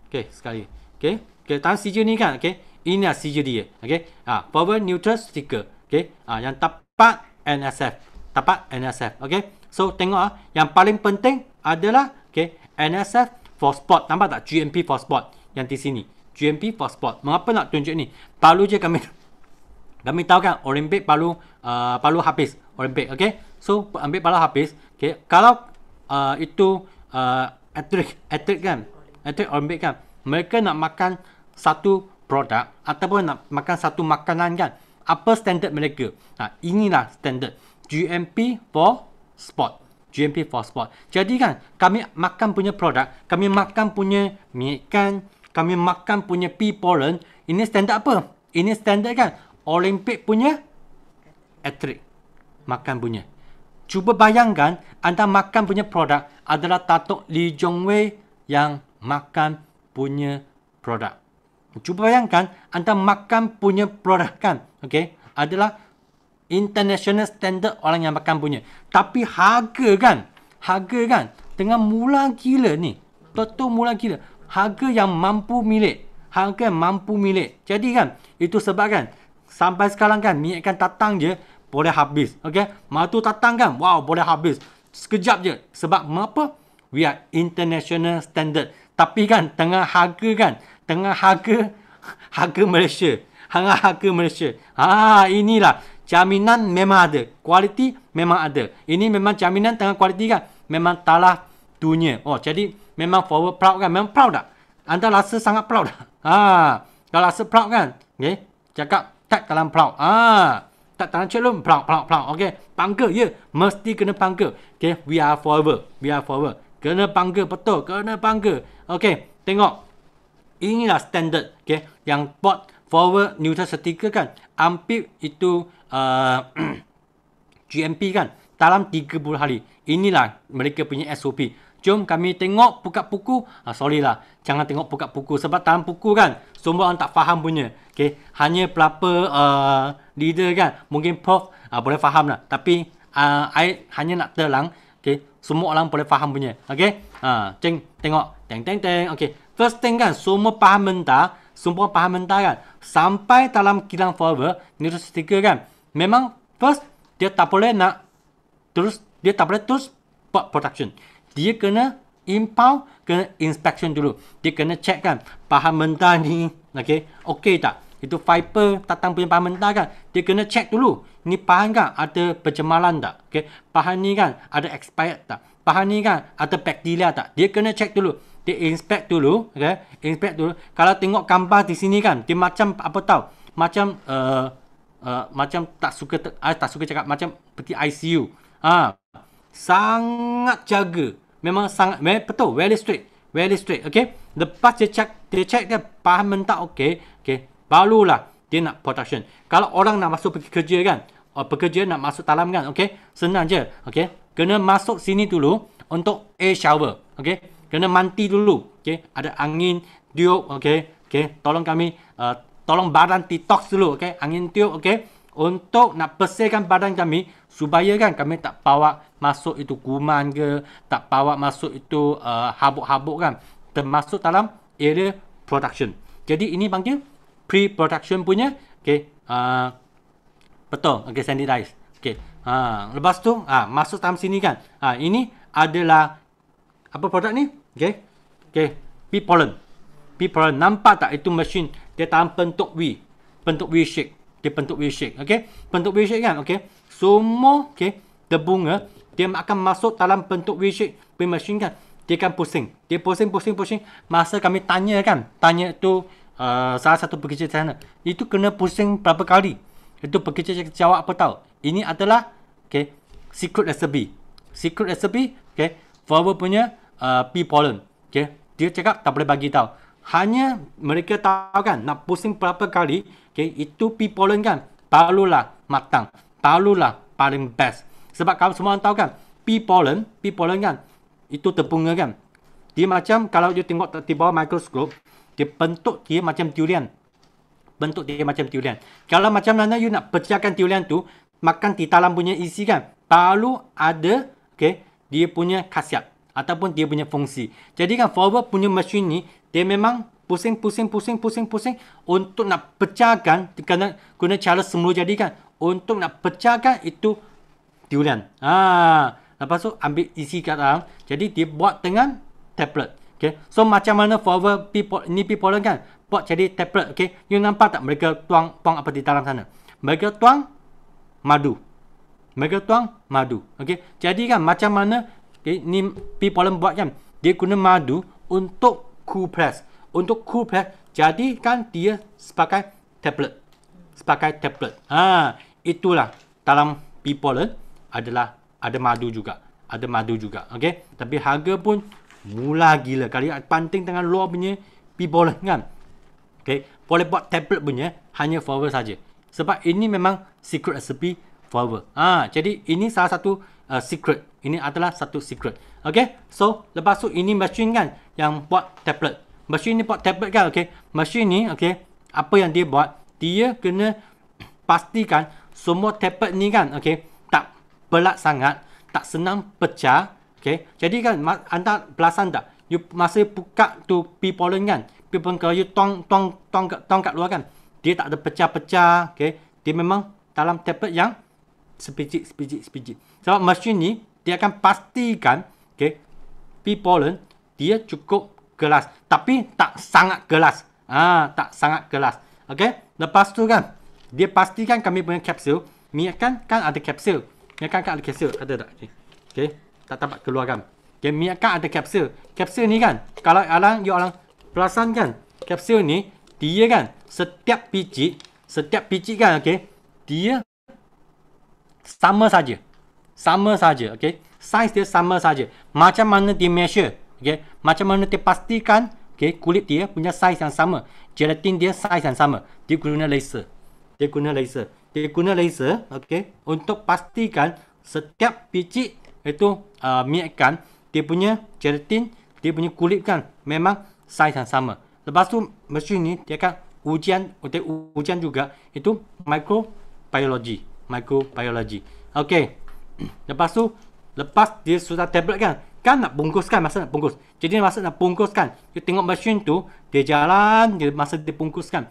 [SPEAKER 2] Okey, sekali. Okey, stamp sijil ni kan, okey. Ini lah sijil dia. Okey. Forward neutral sticker. Okey. Yang dapat NSF. Dapat NSF. Okey. So tengok yang paling penting adalah okey, NSF for sport. Nampak tak GMP for sport yang di sini. GMP for sport. Mengapa nak tunjuk ni? Palu je kami tahu kan Olympic palu habis Olympic. Okey. So ambil palu habis. Okey. Kalau itu atlet kan, atlet Olympic kan, mereka nak makan satu produk ataupun nak makan satu makanan kan, apa standard mereka? Inilah standard GMP for sport. GMP for sport. Jadi kan kami makan punya produk, kami makan punya mie ikan, kami makan punya pea pollen, ini standard apa? Ini standard kan Olympic punya atlet makan punya. Cuba bayangkan anda makan punya produk adalah Datuk Lee Jong Wei yang makan punya produk. Cuba bayangkan anda makan punya produk kan, okey, adalah international standard orang yang makan punya. Tapi harga kan dengan mula gila ni. Betul mula gila. Harga yang mampu milik. Jadi kan itu sebab kan sampai sekarang kan minyak ikan tatang je boleh habis. Okey, matu tatang kan, wow, boleh habis sekejap je. Sebab mengapa? We are international standard. Tapi kan tengah harga Malaysia. Harga Malaysia. Inilah jaminan memang ada, kualiti memang ada. Ini memang jaminan tengah kualiti kan, memang talah dunia. Jadi memang forward proud kan, memang proud tak? Anda rasa sangat proud tak? Kalau rasa proud kan, okay, cakap tag dalam proud. Tak dalam celum proud. Okay, bangga ya, mesti kena bangga. Okay, we are forever. Kena bangga betul, kena bangga. Okay, tengok. Inilah standard, okay, yang buat forward neutral certificate kan, ambil itu GMP kan dalam 30 hari. Inilah mereka punya SOP. Jom kami tengok buka buku. Sorry lah, jangan tengok buka buku sebab dalam buku kan semua orang tak faham punya. Okay, hanya berapa leader kan, mungkin prof boleh faham lah. Tapi I hanya nak terang, okay, semua orang boleh faham punya. Okay, tengok, teng. Okay, first thing kan, semua faham mentah kan, sampai dalam kilang forward neutral sticker kan, memang first dia tak boleh terus buat production. Dia kena impound, kena inspection dulu. Dia kena check kan bahan mentah ni, okey tak? Itu fiber tatang punya bahan mentah kan, dia kena check dulu. Ni bahan kan ada pencemaran tak? Okay, bahan ni kan ada expired tak? Bahan ni kan ada bakteria tak? Dia kena check dulu. Dia inspect dulu, okay? Inspect dulu. Kalau tengok gambar di sini kan, dia macam apa tahu? Macam tak suka cakap macam seperti ICU. Sangat jaga. Memang sangat betul, very straight. Okay? Lepas dia check dia bahan mentah okay, barulah dia nak production. Kalau orang nak masuk pergi kerja kan, pekerja nak masuk dalam kan, okay, senang je. Okay, kena masuk sini dulu untuk air shower. Okay, kena mandi dulu. Okay, ada angin tiup. Okay, tolong kami tolong badan detox dulu. Okay, angin tiup. Okay, untuk nak bersihkan badan kami supaya kan kami tak bawa masuk itu kuman ke, tak bawa masuk itu habuk-habuk kan, termasuk dalam area production. Jadi ini panggil pre-production punya, okay, Betul. Okey, standardize. Okey. Lepas tu masuk dalam sini kan. Ini adalah apa produk ni? Okey. Okey, pea pollen. Pea pollen. Nampak tak itu mesin dia dalam bentuk V. Bentuk V shape. Dia bentuk V shape. Okey. Bentuk V shape kan? Okey. Semua terbunga dia akan masuk dalam bentuk V shape mesin kan. Dia akan pusing. Dia pusing. Masa kami tanya tu salah satu pekerja di sana. Itu kena pusing berapa kali? Itu pekerja jawab apa tahu? Ini adalah secret recipe. Secret recipe, Forever punya pea pollen. Dia cakap tak boleh bagi tahu. Hanya mereka tahu kan nak pusing berapa kali, itu pea pollen kan barulah matang. Barulah paling best. Sebab kalau semua orang tahu kan, pea pollen kan itu terbunga kan. Dia macam kalau you tengok di bawah mikroskop, dia bentuk dia macam durian. Bentuk dia macam durian. Kalau macam mana you nak pecahkan durian tu, makan di dalam punya isi kan, baru ada dia punya khasiat ataupun dia punya fungsi. Jadi kan Forever punya mesin ni dia memang pusing untuk nak pecahkan, kena guna cara semula jadi kan, untuk nak pecahkan itu durian. Lepas tu ambil isi kat dalam. Jadi dia buat dengan tablet. So macam mana Forever pea pollen kan buat jadi tablet. You nampak tak mereka tuang apa di dalam sana? Mereka tuang madu. Jadi kan macam mana ni pea pollen buat kan? Dia guna madu untuk cool press. Jadi kan dia sebagai tablet. Itulah dalam pea pollen ada madu juga. Tapi harga pun murah gila. Kalau panting dengan luar punya pea pollen kan. Boleh buat tablet punya hanya Forever saja. Sebab ini memang secret recipe Forever. Jadi ini salah satu secret. Ini adalah satu secret. So lepas tu ini mesin kan yang buat tablet. Mesin ni buat tablet kan. Mesin ni apa yang dia buat? Dia kena pastikan semua tablet ni kan tak berat sangat, tak senang pecah. Jadi kan anda perasan tak? You masa buka tu pea pollen kan, pea pollen kalau you tong kat luar kan, dia tak ada pecah-pecah. Dia memang dalam tablet yang sepijik. Sebab mesin ni dia akan pastikan pea pollen dia cukup gelas, tapi tak sangat gelas. Lepas tu kan dia pastikan kami punya kapsul, minyak kan ada kapsul. Ada tak? Tak dapat keluarkan. Minyak kan ada kapsul. Kapsul ni kan kalau orang perasan kan, kapsul ni dia kan setiap biji kan dia sama saja. Saiz dia sama saja. Macam mana dia measure? Macam mana dia pastikan kulit dia punya saiz yang sama, gelatin dia saiz yang sama? Dia guna laser. Untuk pastikan setiap biji itu minyak ikan, dia punya gelatin, dia punya kulit kan memang saiz yang sama. Lepas tu mesin ni dia akan ujian juga itu microbiology. Lepas dia sudah tablet kan nak bungkuskan, masa nak bungkus. Jadi masa nak bungkuskan, you tengok mesin tu dia jalan, masa dia bungkuskan.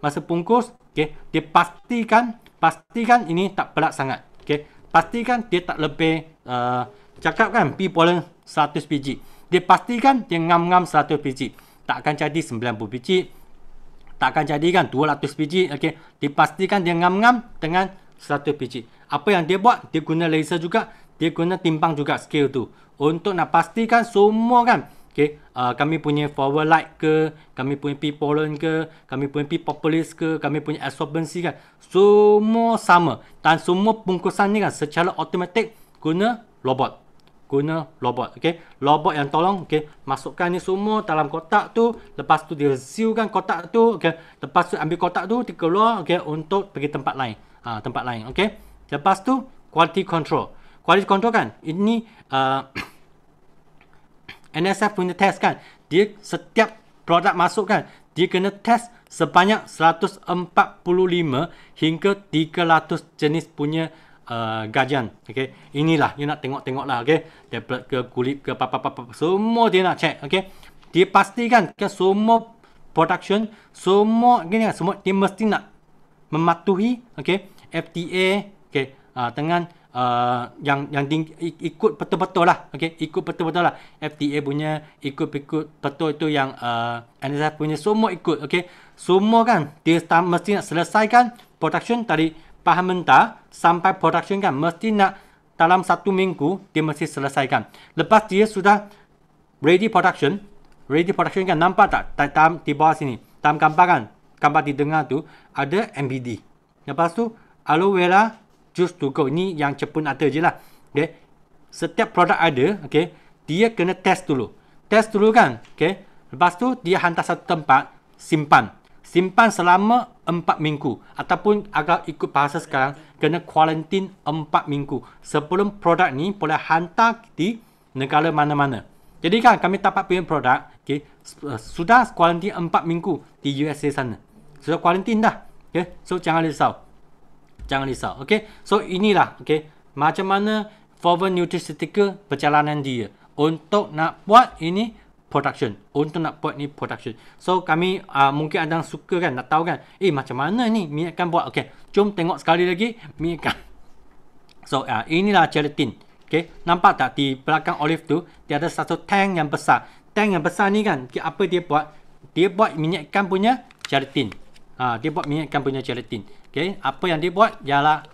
[SPEAKER 2] Masa bungkus, dia pastikan ini tak berat sangat. Pastikan dia tak lebih cakap kan pea pollen 100 biji. Dia pastikan dia ngam-ngam 100 biji. Tak akan jadi 90 biji. Tak akan jadi kan 200 biji. Dipastikan dia ngam-ngam dengan 100 biji. Apa yang dia buat? Dia guna laser juga. Dia guna timbang juga scale tu. Untuk nak pastikan semua kan. Kami punya forward light ke, kami punya pea pollen ke, kami punya pea propolis ke, kami punya absorbency kan, semua sama. Dan semua bungkusan ni kan secara automatik guna robot. Robot yang tolong masukkan ni semua dalam kotak tu. Lepas tu dia sealkan kotak tu. Lepas tu ambil kotak tu dia keluar untuk pergi tempat lain. Lepas tu quality control kan, ini NSF punya test kan, dia setiap produk masuk kan, dia kena test sebanyak 145 hingga 300 jenis punya gajian. Inilah you nak tengok lah. Tablet ke, kulit ke, apa semua dia nak check. Dia pastikan semua production, semua dia mesti nak mematuhi FTA, okay, dengan yang ikut betul-betul lah, okay, ikut betul-betul lah FTA punya, ikut betul itu yang NSF punya, semua ikut, okay, semua kan dia mesti nak selesaikan production tadi bahan mentah sampai production kan mesti nak dalam 1 minggu dia mesti selesaikan. Lepas dia sudah ready production kan, nampak tak di bawah sini dalam gambar kan, gambar didengar tu ada MBD, lepas tu aloe vera juice to go, ni yang Jepun ada je lah, okay. Setiap produk ada, okay, dia kena test dulu kan, okay. Lepas tu dia hantar satu tempat, simpan selama 4 minggu, ataupun agak ikut bahasa sekarang kena quarantine 4 minggu sebelum produk ni boleh hantar di negara mana-mana. Jadi kan kami dapat punya produk, okay, sudah quarantine 4 minggu di USA sana, sudah quarantine dah, okay. So jangan risau, okay. So inilah, okay, macam mana Forever Nutraceutical perjalanan dia untuk nak buat ini production, So kami mungkin ada yang suka kan, nak tahu kan, macam mana ni minyak ikan buat. Okay, jom tengok sekali lagi minyak ikan. So inilah gelatin, okay. Nampak tak di belakang Olive tu dia ada satu tank yang besar. Tank yang besar ni kan, apa dia buat? Dia buat minyak ikan punya gelatin. Dia buat minyak ikan punya gelatin. Okay, apa yang dia buat ialah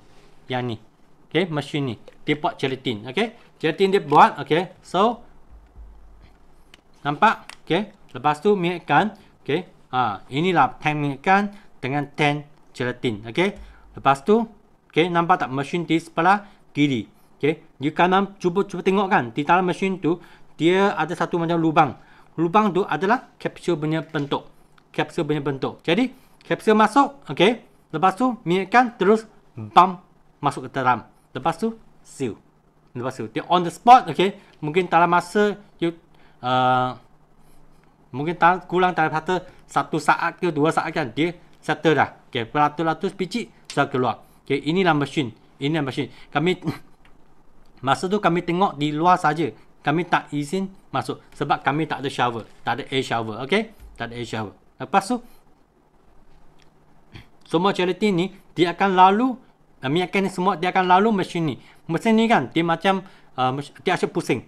[SPEAKER 2] yang ni, okay, mesin ni dia buat gelatin, okay, gelatin dia buat, okay. So nampak, okay. Lepas tu minyak ikan, okay. Inilah tank minyak ikan dengan tank gelatin, okay. Lepas tu, okay, nampak tak mesin di sebelah kiri, okay. You kanan cuba tengok kan, di dalam mesin tu dia ada satu macam lubang tu adalah kapsul punya bentuk, Jadi kapsul masuk, okay. Lepas tu minyak ikan terus bam masuk ke dalam. Lepas tu seal. Dia on the spot, okay. Mungkin dalam masa you mungkin kurang daripada 1 saat ke 2 saat kan, dia settle dah, okay. Beratus-ratus biji sudah keluar, okay. Inilah mesin. Kami masa tu kami tengok di luar saja, kami tak izin masuk sebab kami tak ada shower, tak ada air shower, okay. Lepas tu semua gelatin ni dia akan lalu minyak ikan ni semua dia akan lalu mesin ni. Mesin ni kan dia macam dia asyik pusing.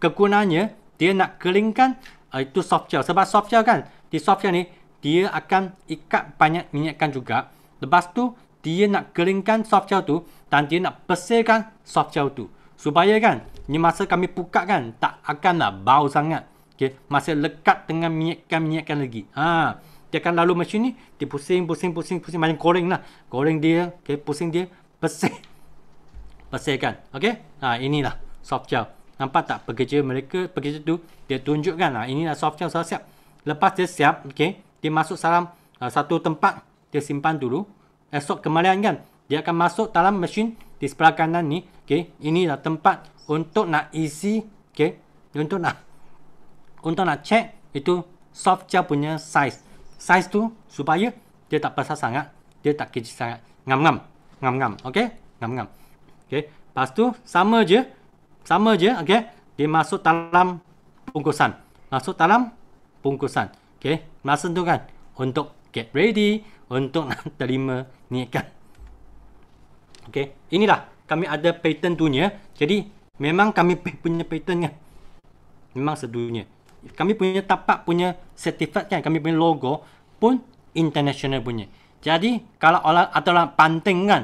[SPEAKER 2] Kegunaannya dia nak keringkan itu soft gel. Sebab soft gel kan, di soft gel ni dia akan ikat banyak minyak ikan juga. Lepas tu dia nak keringkan soft gel tu dan dia nak bersihkan soft gel tu supaya kan ni masa kami buka kan tak akan nak bau sangat, okay. Masih lekat dengan minyak ikan lagi. Dia akan lalu mesin ni, dia pusing macam goreng lah. Goreng dia, okay, pusing dia, bersihkan, okay. Inilah soft gel. Nampak tak pekerja tu dia tunjukkan, inilah soft gel sudah siap. Lepas dia siap, okay, dia masuk dalam satu tempat, dia simpan dulu. Esok kembalian kan, dia akan masuk dalam mesin di sebelah kanan ni, okay. Inilah tempat untuk nak isi, okay, untuk nak check itu soft gel punya size tu supaya dia tak besar sangat, dia tak kecil sangat. Ngam-ngam, okey? Ngam-ngam. Okey. Lepas tu sama je, okey? Dia masuk dalam bungkusan. Okey? Masa tu kan untuk get ready untuk nak terima minyak ikan. Okey, inilah kami ada patent dunia. Jadi memang kami punya patent kan. Memang sedunia. Kami punya tapak punya sertifikat kan, kami punya logo pun international punya. Jadi kalau orang panting kan,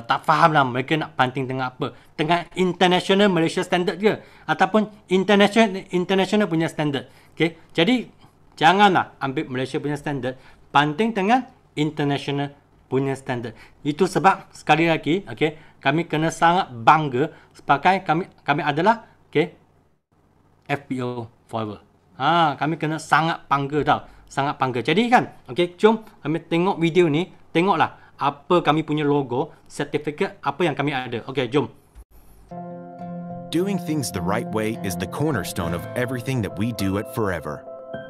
[SPEAKER 2] tak faham lah mereka nak panting dengan apa, dengan international Malaysia standard ke ataupun international punya standard. Okay, jadi janganlah ambil Malaysia punya standard, panting dengan international punya standard. Itu sebab sekali lagi, okay, kami kena sangat bangga sebagai kami adalah, okay, FBO Forever. Kami kena sangat bangga tau. Sangat bangga. Jadi kan, okay, jom kami tengok video ni. Tengoklah apa kami punya logo, sertifikat, apa yang kami ada. Okay, jom.
[SPEAKER 6] Doing things the right way is the cornerstone of everything that we do at Forever.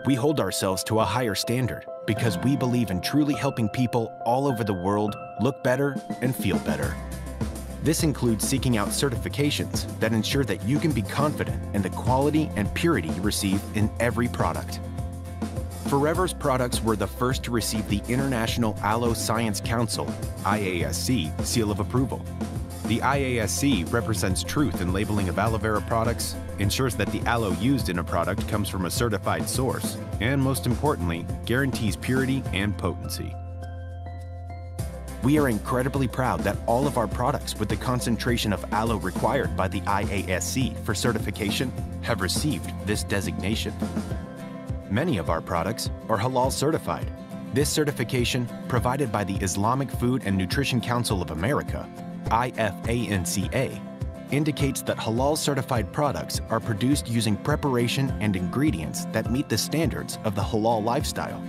[SPEAKER 6] We hold ourselves to a higher standard because we believe in truly helping people all over the world look better and feel better. This includes seeking out certifications that ensure that you can be confident in the quality and purity you receive in every product. Forever's products were the first to receive the International Aloe Science Council, IASC, seal of approval. The IASC represents truth in labeling of aloe vera products, ensures that the aloe used in a product comes from a certified source, and most importantly, guarantees purity and potency. We are incredibly proud that all of our products with the concentration of aloe required by the IASC for certification have received this designation. Many of our products are halal certified. This certification, provided by the Islamic Food and Nutrition Council of America, IFANCA, indicates that halal certified products are produced using preparation and ingredients that meet the standards of the halal lifestyle.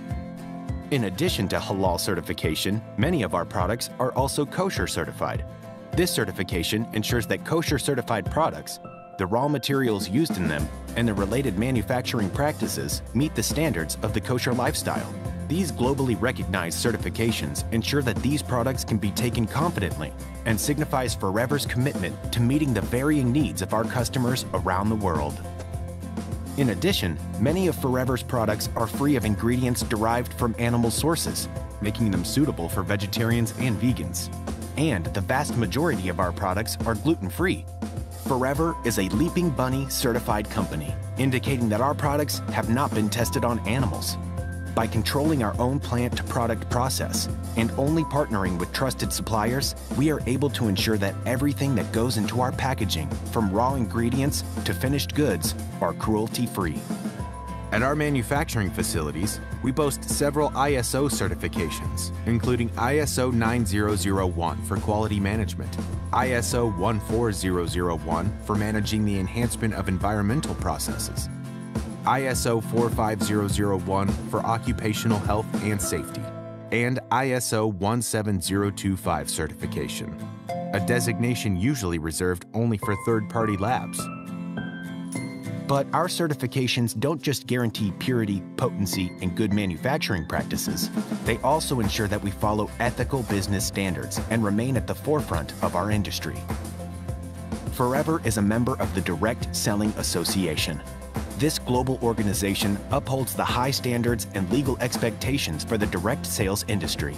[SPEAKER 6] In addition to halal certification, many of our products are also kosher certified. This certification ensures that kosher certified products, the raw materials used in them, and the related manufacturing practices meet the standards of the kosher lifestyle. These globally recognized certifications ensure that these products can be taken confidently and signifies Forever's commitment to meeting the varying needs of our customers around the world. In addition, many of Forever's products are free of ingredients derived from animal sources, making them suitable for vegetarians and vegans. And the vast majority of our products are gluten-free. Forever is a Leaping Bunny certified company, indicating that our products have not been tested on animals. By controlling our own plant-to-product process and only partnering with trusted suppliers, we are able to ensure that everything that goes into our packaging, from raw ingredients to finished goods, are cruelty-free. At our manufacturing facilities, we boast several ISO certifications, including ISO 9001 for quality management, ISO 14001 for managing the enhancement of environmental processes, ISO 45001 for occupational health and safety, and ISO 17025 certification, a designation usually reserved only for third-party labs. But our certifications don't just guarantee purity, potency, and good manufacturing practices. They also ensure that we follow ethical business standards and remain at the forefront of our industry. Forever is a member of the Direct Selling Association. This global organization upholds the high standards and legal expectations for the direct sales industry,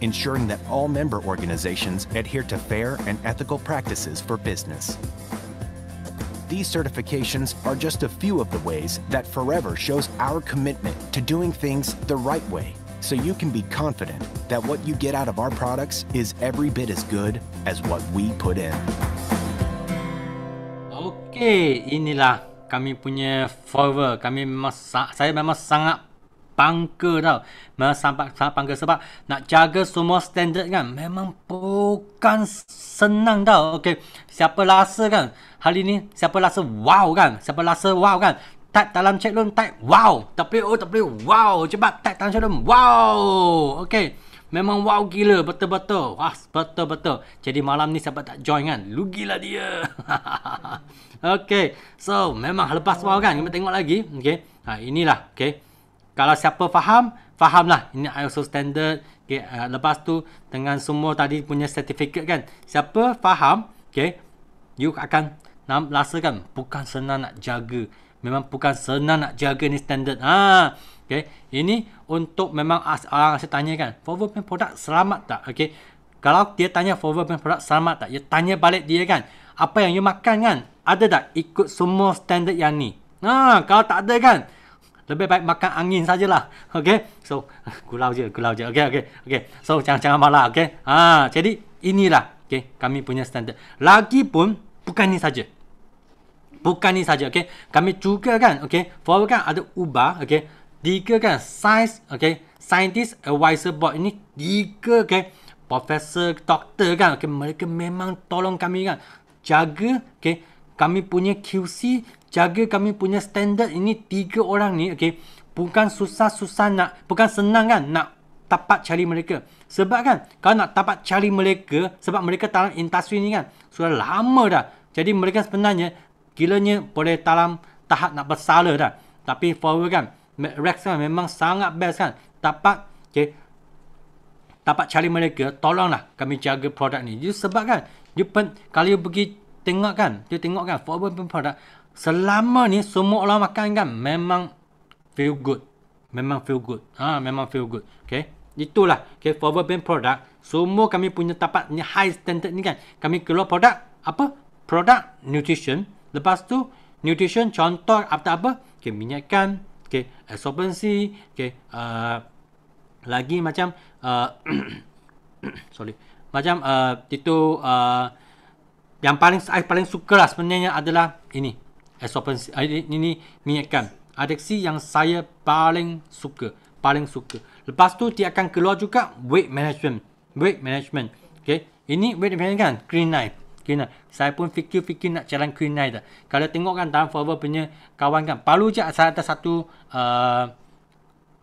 [SPEAKER 6] ensuring that all member organizations adhere to fair and ethical practices for business. These certifications are just a few of the ways that Forever shows our commitment to doing things the right way, so you can be confident that what you get out of our products is every bit as good as what we put in.
[SPEAKER 2] Okey, inilah kami punya Forever. Saya memang sangat bangga tau. Memang sangat bangga sebab nak jaga semua standard kan memang bukan senang tau. Okey, siapa rasa kan hari ni, siapa rasa wow kan, siapa rasa wow kan, type dalam chat room, type wow, tak boleh wow, cepat type dalam chat room wow. Okey, memang wow gila, betul-betul. Wah, betul-betul. Jadi malam ni siapa tak join kan, lugilah dia. Okey, so memang lepas wow kan, kita tengok lagi. Okey, inilah. Okey, kalau siapa fahamlah ini ISO standard. Okey, lepas tu dengan semua tadi punya sertifikat kan, siapa faham, okey, you akan rasakan bukan senang nak jaga. Memang bukan senang nak jaga ni standard. Okey, ini untuk memang orang asyik tanya kan, Forever punya produk selamat tak? Okey, kalau dia tanya Forever punya produk selamat tak, dia tanya balik dia kan, apa yang you makan kan, ada tak ikut semua standard yang ni? Kalau tak ada kan, lebih baik makan angin sajalah. Okey, so gulau je. Okey. So jangan marah. Okey. Jadi inilah okey kami punya standard. Lagipun bukan ni saja. Okey. Kami juga kan, okey, Forever kan ada ubah, okey. 3 kan science, okey, scientist advisor board ini 3, okey. Profesor, doktor kan, okey, mereka memang tolong kami kan jaga, okey, kami punya QC, jaga kami punya standard. Ini 3 orang ni, okey, bukan bukan senang kan nak dapat cari mereka. Sebab kan kalau nak dapat cari mereka, sebab mereka dalam industri ni kan sudah lama dah. Jadi mereka sebenarnya gilanya boleh dalam tahap nak bersalah dah. Tapi Forever kan, Rex kan memang sangat best kan. Dapat cari mereka, tolonglah kami jaga produk ni. Sebab kan kalau you pergi tengok kan, Forever punya produk selama ni semua orang makan kan memang feel good. memang feel good. Memang feel good. Okay. Itulah Forever Brand product. Semua kami punya dapat ni high standard ni kan. Kami keluar produk apa? Produk nutrition. Lepas tu nutrition contoh apa? Minyak ikan, absorbency, lagi macam sorry. Macam itu yang paling suka lah sebenarnya adalah ini. Absorbency. Ini minyak ikan. Adiksi yang saya paling suka. Lepas tu dia akan keluar juga weight management. Ini weight management kan, Green Knife. Saya pun fikir nak jalan Green Knife dah. Kalau tengok kan dalam Forever punya kawan kan, baru je saya ada satu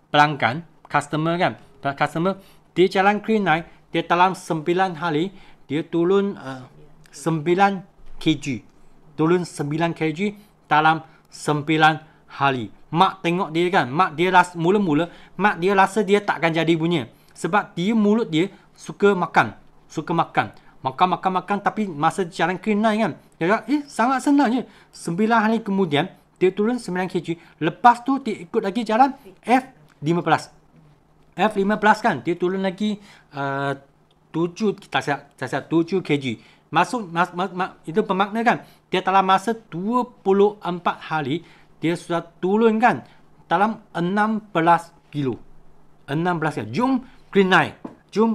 [SPEAKER 2] pelanggan, customer dia jalan Green Knife, dia dalam 9 hari dia turun 9 kg. Turun 9 kg dalam 9 hari. Mak tengok dia kan, mula-mula mak dia rasa dia tak akan jadi punya. Sebab mulut dia suka makan, tapi masa jalan Green Knife kan, dia kata, sangat senang je. 9 hari kemudian dia turun 9 kg. Lepas tu dia ikut lagi jalan F15 kan, dia turun lagi 7 kg. Itu bermakna kan, dia dalam masa 24 hari dia sudah turun kan dalam 16 kilo. 16 kilo. Jom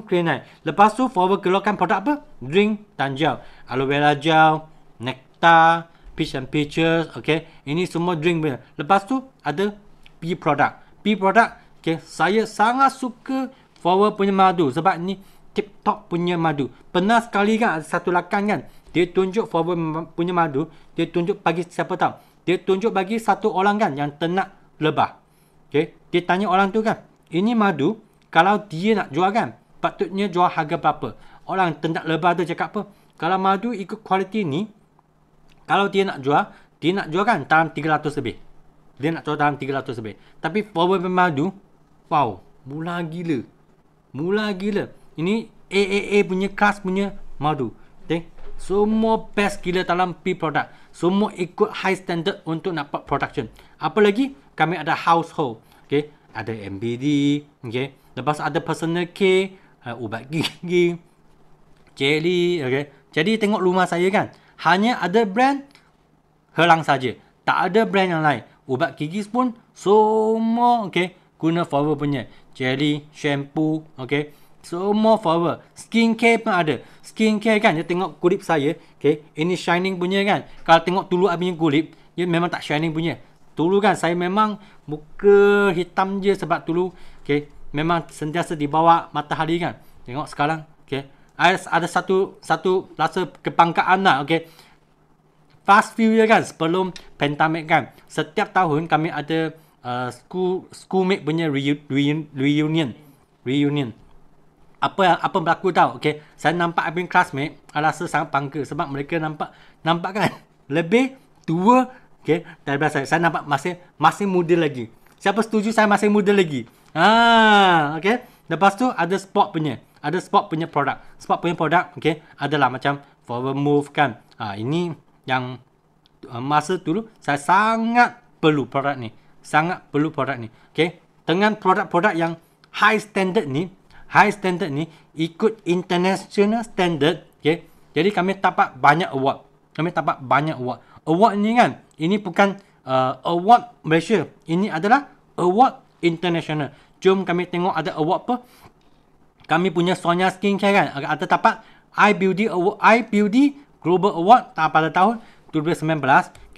[SPEAKER 2] Green Knife. Lepas tu Forever keluarkan produk apa? Drink dan gel. Aloe vera gel, nectar, peach and peaches. Ini semua drink punya. Lepas tu ada pea product. Saya sangat suka Forever punya madu sebab ni tip top punya madu. Pernah sekali kan ada satu lakan kan, dia tunjuk Forever punya madu, dia tunjuk bagi siapa tahu. Dia tunjuk bagi satu orang kan yang ternak lebah. Dia tanya orang tu kan, ini madu kalau dia nak jual kan, patutnya jual harga berapa? Orang ternak lebah tu cakap apa? Kalau madu ikut kualiti ni, kalau dia nak jual kan dalam 300 lebih. Tapi Forever madu, wow, mula gila. Ini AAA punya kelas punya madu. Semua best gila dalam pea product. Semua ikut high standard untuk nak buat production. Apa lagi? Kami ada household. Ada MBD. Lepas ada personal care, ubat gigi, jelly. Jadi tengok rumah saya kan, hanya ada brand Helang saja. Tak ada brand yang lain. Ubat gigi pun semua guna Forever punya. Jelly, shampoo, semua Forever. Skincare pun ada. Skincare kan, dia tengok kulit saya, ini shining punya kan. Kalau tengok dulu punya kulit, dia memang tak shining punya. Dulu kan saya memang muka hitam je sebab dulu memang sentiasa di bawah matahari kan. Tengok sekarang, ada satu rasa kebanggaan lah, Past few year kan, sebelum pandemic kan, setiap tahun kami ada schoolmate punya reunion. Apa berlaku tahu? Saya nampak abang classmate, rasa sangat bangga sebab mereka nampak kan lebih tua daripada saya. Saya nampak masih muda lagi. Siapa setuju saya masih muda lagi? Lepas tu ada sport punya produk. Sport punya produk adalah macam Forever Move kan. Ini yang masa dulu saya sangat perlu produk ni. Dengan produk-produk yang high standard ni ikut international standard, jadi kami dapat banyak award. Award ni kan, ini bukan award Malaysia, ini adalah award international. Jom kami tengok ada award apa. Kami punya Sonia Skincare kan, ada dapat iBeauty Global Award pada tahun 2019.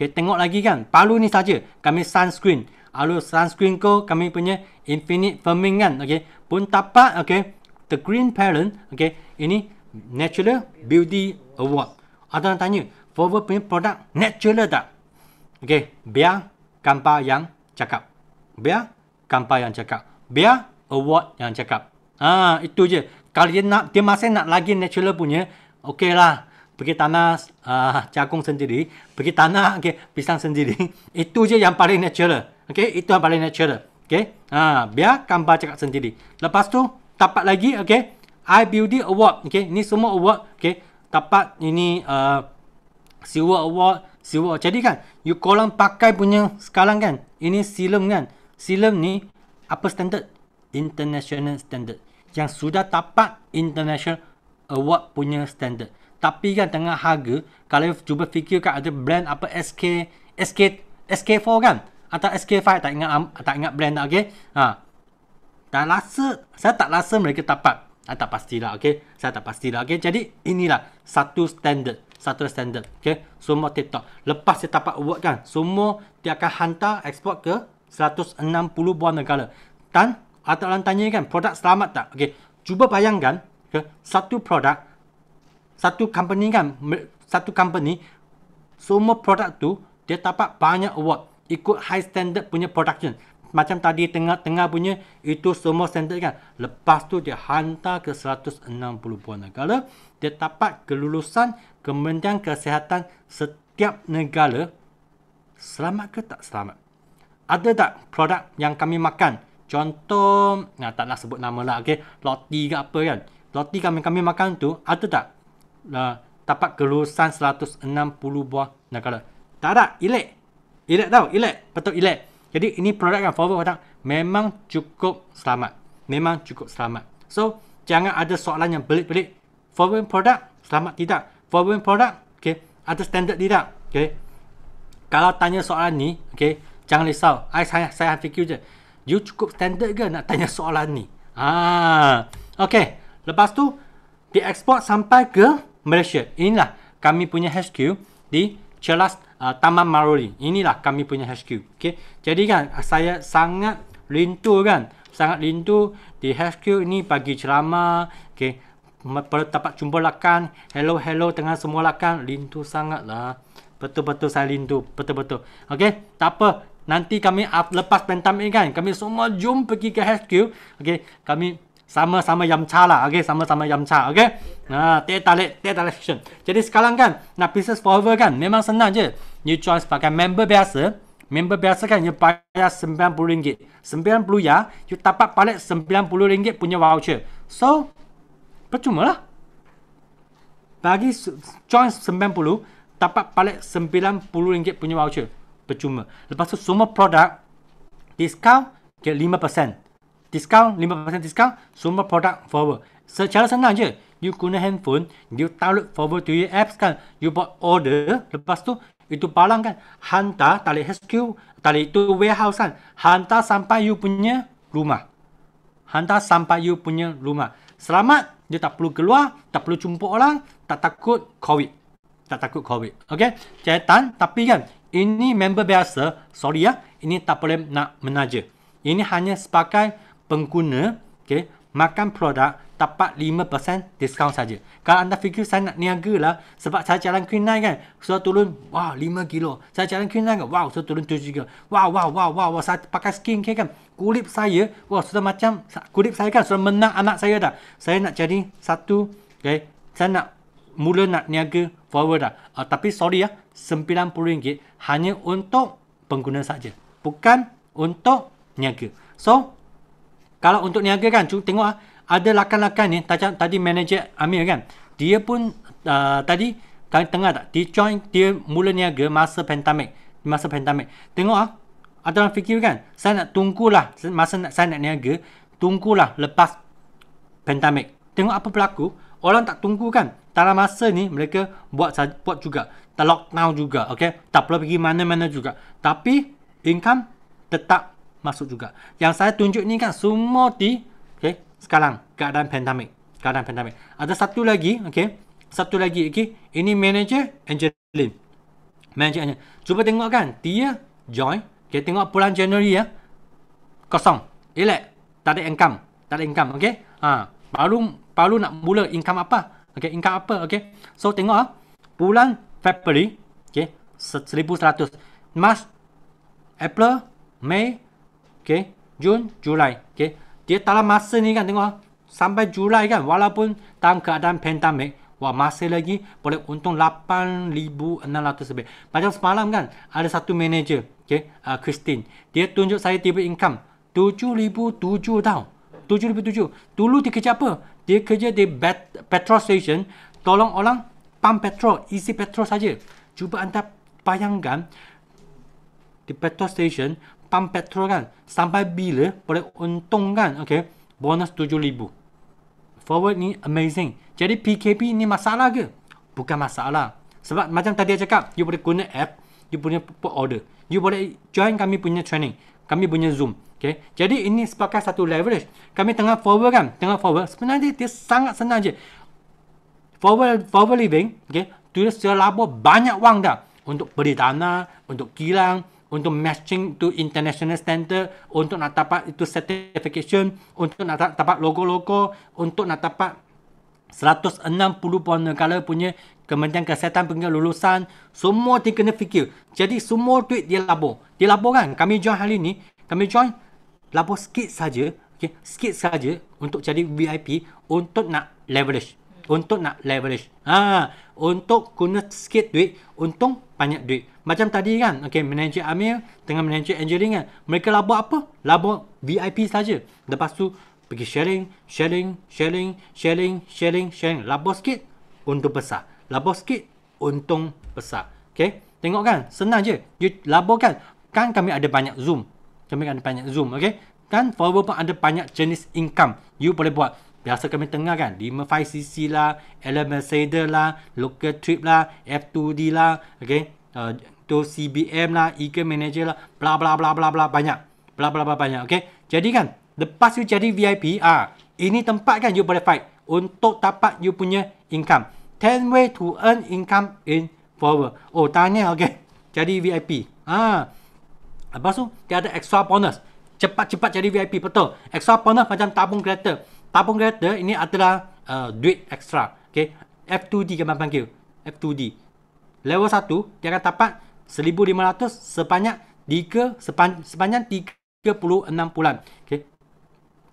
[SPEAKER 2] Tengok lagi kan, baru ni saja kami sunscreen. Sunscreen ko kami punya Infinite Firming kan, pun dapat The Green Parent, ini Natural Beauty Award. Ada yang tanya, Forever punya produk natural tak? Biar gambar yang cakap. Biar award yang cakap. Itu je. Kalau dia masih nak lagi natural punya, lah. Pergi tanah jagung sendiri, pergi tanah pisang sendiri. Itu je yang paling natural. Itu yang paling natural. Biar gambar cakap sendiri. Lepas tu dapat lagi iBeauty Award. Ini semua award. Dapat ini Silver Award. Jadi kan, you korang pakai punya sekarang kan, ini serum kan. Serum ni Apa standard? International standard. Yang sudah dapat international award punya standard. Tapi kan tengah harga, kalau cuba fikirkan ada brand apa SK4 kan? Atau SK5, tak ingat brand tak, okey? Saya tak rasa mereka dapat. Tak pastilah, okey? Saya tak pastilah, okey? Jadi inilah satu standard, okey? Semua TikTok. Lepas dia dapat award kan, semua dia akan hantar ekspor ke 160 buah negara. Dan ada orang tanya kan, produk selamat tak? Okey, cuba bayangkan ke satu produk, satu company kan, semua produk tu dia dapat banyak award, ikut high standard punya production. Macam tadi tengah-tengah punya, itu semua standard kan. Lepas tu dia hantar ke 160 buah negara, dia dapat kelulusan Kementerian Kesihatan setiap negara. Selamat ke tak selamat? Ada tak produk yang kami makan? Contoh, tak nak sebut nama lah, okay? Roti ke apa kan? Roti kami makan tu, ada tak dapat kelulusan 160 buah negara? Tak ada, elek tau, betul elek. Jadi ini produk yang forward produk memang cukup selamat. So, jangan ada soalan yang pelik-pelik. Forward produk selamat tidak? Forward produk, okay, ada standard tidak? Okay. Kalau tanya soalan ni, okay, jangan risau. Saya fikir je. You cukup standard ke nak tanya soalan ni? Okay. Lepas tu, diekspor sampai ke Malaysia. Inilah kami punya HQ di Celas Taman Maruli. Inilah kami punya HQ. Okay. Jadi kan, saya sangat rindu kan. Di HQ ni bagi ceramah. Okay. Dapat jumpa lakan. Hello tengah semua lakan. Rindu sangat lah. Betul-betul saya rindu. Betul-betul. Okay. Tak apa. Nanti kami lepas pentamik kan, kami semua jom pergi ke HQ. Okay. Kami sama-sama yamcha lah. Okay. Sama-sama yamcha. Okay. Teta section. Jadi sekarang kan, nak business forward kan, memang senang je. You join sebagai member biasa. Member biasa kan, you bayar RM90. 90 ya, you dapat balik RM90 punya voucher. So, percuma lah. Bagi join 90, dapat balik RM90 punya voucher. Percuma. Lepas tu semua produk diskaun ke 5%. Diskaun, semua produk forward. Secara senang je. You guna handphone, you download forward to your apps kan. You buat order, lepas tu itu barang kan, hantar tali HQ, tali itu warehouse kan, hantar sampai you punya rumah. Selamat, dia tak perlu keluar, tak perlu jumpa orang, tak takut COVID. Okay, catatan. Tapi kan, ini member biasa, sorry ya, ini tak boleh nak menaja. Ini hanya sebagai pengguna, okay, makan produk dapat 5% diskaun saja. Kalau anda fikir saya nak niaga lah, sebab saya jalan Q9 kan, saya turun, 5 kilo. Saya jalan Q9 kan, saya turun 7 kilo. Saya pakai skincare kan, kulit saya, sudah macam, kulit saya kan, sudah menang anak saya dah. Saya nak jadi satu, okay, saya nak mula nak niaga forward dah. Tapi sorry ya, RM90 hanya untuk pengguna saja, bukan untuk niaga. So, kalau untuk niaga kan, tengok ada lakan-lakan ni, tadi manager Amir kan, dia pun tadi tengah tak, dia mula niaga masa pandemik. Tengok ada orang fikir kan, saya nak tunggulah saya nak niaga, tunggulah lepas pandemik. Tengok apa berlaku, orang tak tunggu kan. Dalam masa ni mereka buat juga, tak lockdown juga, okay? Tak perlu pergi mana-mana juga, tapi income tetap masuk juga. Yang saya tunjuk ni kan semua okay, sekarang keadaan pandemik. Ada satu lagi, okay, ini manager Angeline. Cuba tengok kan, dia join, okay, tengok bulan Januari ya, kosong, elek, tak ada income, okay. Baru nak mula income apa? Okay. So tengok bulan February, okay, 1,100. March, April, Mei, okay, Jun, Julai, okay. Dia dalam masa ni kan, tengok sampai Julai kan, walaupun dalam keadaan pandemik, masih lagi boleh untung 8,600 lebih. Macam semalam kan, ada satu manager, okay, Christine, dia tunjuk saya tiba income 7,700 tau. 7,700. Dulu dia kerja apa? Dia kerja di petrol station, tolong orang pump petrol, isi petrol saja. Cuba anda bayangkan, di petrol station pam petrol kan, sampai bila boleh untung kan, okay, bonus 7,000. Forward ni amazing. Jadi PKP ni masalah ke? Bukan masalah. Sebab macam tadi saya cakap, you boleh guna app, you punya put order. You boleh join kami punya training, kami punya Zoom. Okay. Jadi ini sebagai satu leverage. Kami tengah forward kan, sebenarnya dia sangat senang je. Forward living, okay, tu dia sudah labur banyak wang dah. Untuk beli tanah, untuk kilang, untuk matching to international standard, untuk nak dapat itu certification, untuk nak dapat logo-logo, untuk nak dapat 160 pun negara punya Kementerian Kesihatan punya lulusan, semua dia kena fikir. Jadi semua duit dia labur. Dia labur kan, kami join hari ni, kami join labur sikit saja, okay, sikit saja untuk jadi VIP, untuk nak leverage. Untuk guna sikit duit, untung banyak duit. Macam tadi kan, okay, manager Amir dengan manager Angeline kan, mereka labur apa? Labur VIP saja. Lepas tu pergi sharing. Labur sikit, untung besar. Labur sikit, untung besar. Okay, tengok kan, senang je. You labur kan kami ada banyak Zoom. Okay, kan forward pun ada banyak jenis income. You boleh buat. Biasa kami tengah kan 55cc lah, Element Mercedes lah, Local Trip lah, F2D lah, okay, tu CBM lah, Eagle Manager lah, bla bla bla bla bla, banyak, okay. Jadi kan lepas you jadi VIP, ini tempat kan you boleh fight untuk dapat you punya income. 10 way to earn income in forward. Oh, tanya, okay, jadi VIP. Lepas tu dia ada extra bonus. Cepat-cepat jadi VIP, betul. Extra bonus macam tabung kereta. Tabung kereta ini adalah duit ekstra. Okay. F2D kami panggil. F2D. Level 1, dia akan dapat 1,500 sepanjang 36 bulan. Okay.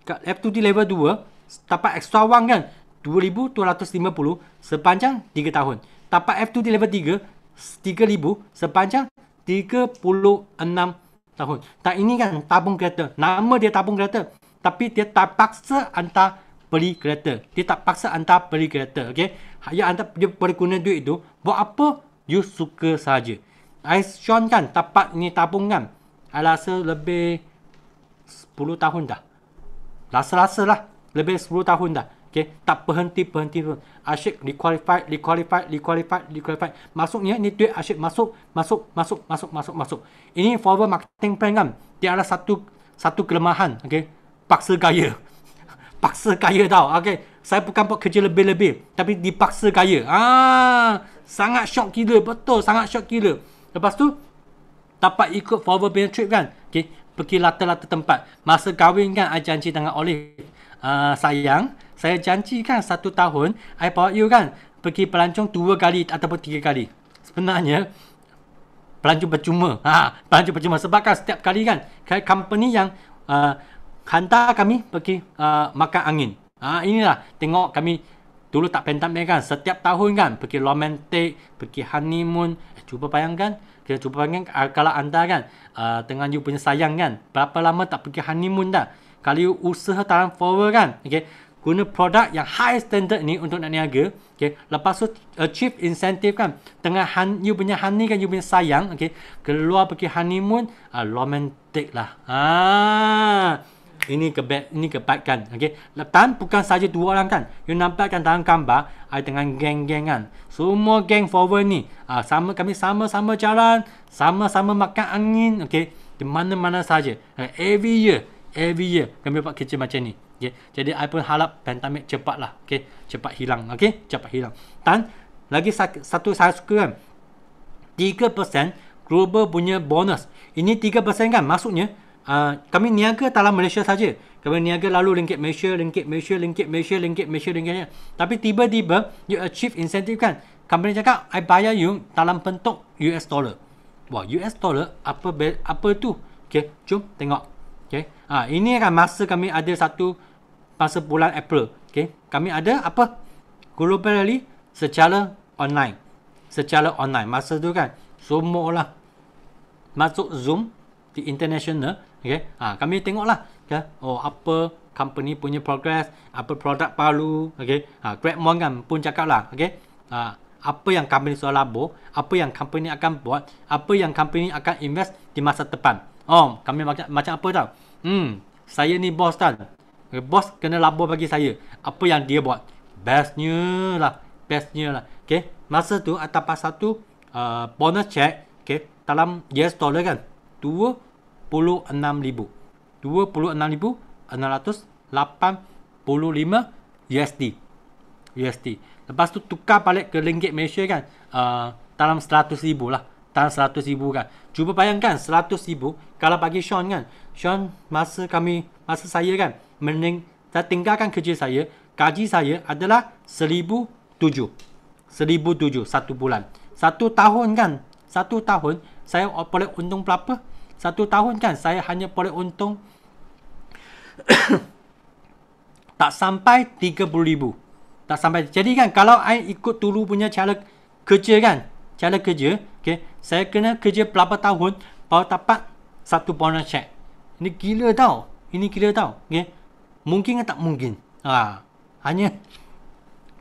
[SPEAKER 2] F2D level 2, dapat extra wang kan, 2,250 sepanjang 3 tahun. Dapat F2D level 3, 3,000 sepanjang 36 tahun. Tak, ini kan tabung kereta. Nama dia tabung kereta. Tapi dia tak paksa anda beli kereta. Okay? Dia boleh guna duit itu buat apa you suka saja. Sean kan dapat ni tabung kan, I rasa lebih 10 tahun dah. Rasa-rasa lah lebih 10 tahun dah. Okay? Tak berhenti pun. Asyik requalified. Maksudnya ni duit asyik masuk. Ini forward marketing plan kan, dia ada satu kelemahan. Okay? Paksa kaya tau. Okay. Saya bukan buat kerja lebih-lebih, tapi dipaksa kaya. Sangat syok gila. Betul, sangat syok gila. Lepas tu dapat ikut forward punya trip kan, okay, pergi lata-lata tempat. Masa kahwin kan, I janji dengan Olive, sayang, saya janji kan 1 tahun I bawa you kan pergi pelancong 2 kali ataupun 3 kali. Sebenarnya pelancong percuma. Sebab kan setiap kali kan company yang hantar kami pergi makan angin. Inilah, tengok kami dulu tak pentam kan, setiap tahun kan pergi romantic, pergi honeymoon. Cuba bayangkan kalau anda kan dengan you punya sayang kan, berapa lama tak pergi honeymoon dah. Kalau you usaha dalam forward kan, okay, guna produk yang high standard ni untuk nak niaga, okay, lepas tu achieve incentive kan, tengah you punya honey kan, you punya sayang, okay, keluar pergi honeymoon, romantic lah. Ini kebaikan. Okay. Dan bukan saja 2 orang kan. You nampak kan dalam gambar, I dengan geng-geng kan. Semua geng forward ni. Kami sama-sama jalan, sama-sama makan angin. Okay. Di mana-mana saja. Every year kami buat kerja macam ni. Okay. Jadi I pun harap pandemik cepat lah. Okay. Cepat hilang. Okay. Cepat hilang. Dan lagi satu saya suka kan, 3% global punya bonus. Ini 3% kan, maksudnya kami niaga dalam Malaysia saja. Kami niaga lalu ringgit Malaysia. Tapi tiba-tiba you achieve incentive kan. Company cakap, I bayar you dalam bentuk US dollar. Wah, US dollar apa tu? Okay, jom tengok. Okay. Ini kan masa kami ada masa bulan April. Okay. Kami ada apa? Globally secara online. Masa tu kan semua orang masuk Zoom di international. Okay. Kami tengoklah, okay, apa company punya progress, apa produk baru. Okay. Grabmon kan pun cakap lah, okay, apa yang company sudah labur, apa yang company akan buat, apa yang company akan invest di masa depan. Oh, kami macam apa tau? Saya ni bos kan. Bos kena labur bagi saya. Apa yang dia buat? Bestnya lah. Okay. Masa tu atas pasal tu bonus check, okay, dalam US dollar kan 26,685 USD. Lepas tu tukar balik ke ringgit Malaysia kan, dalam 100,000 lah. Dalam 100,000 kan. Cuba bayangkan 100,000 kalau bagi Sean kan. Sean masa saya kan, saya tinggalkan kerja saya, gaji saya adalah 1,007 satu bulan. 1 tahun kan, 1 tahun saya boleh untung berapa? 1 tahun kan saya hanya boleh untung tak sampai 30,000. Tak sampai. Jadi kan kalau I ikut dulu punya cara kerja kan, okay, saya kena kerja berapa tahun baru dapat satu bonus check. Ini gila tau. Okay. Mungkin ke tak mungkin? Hanya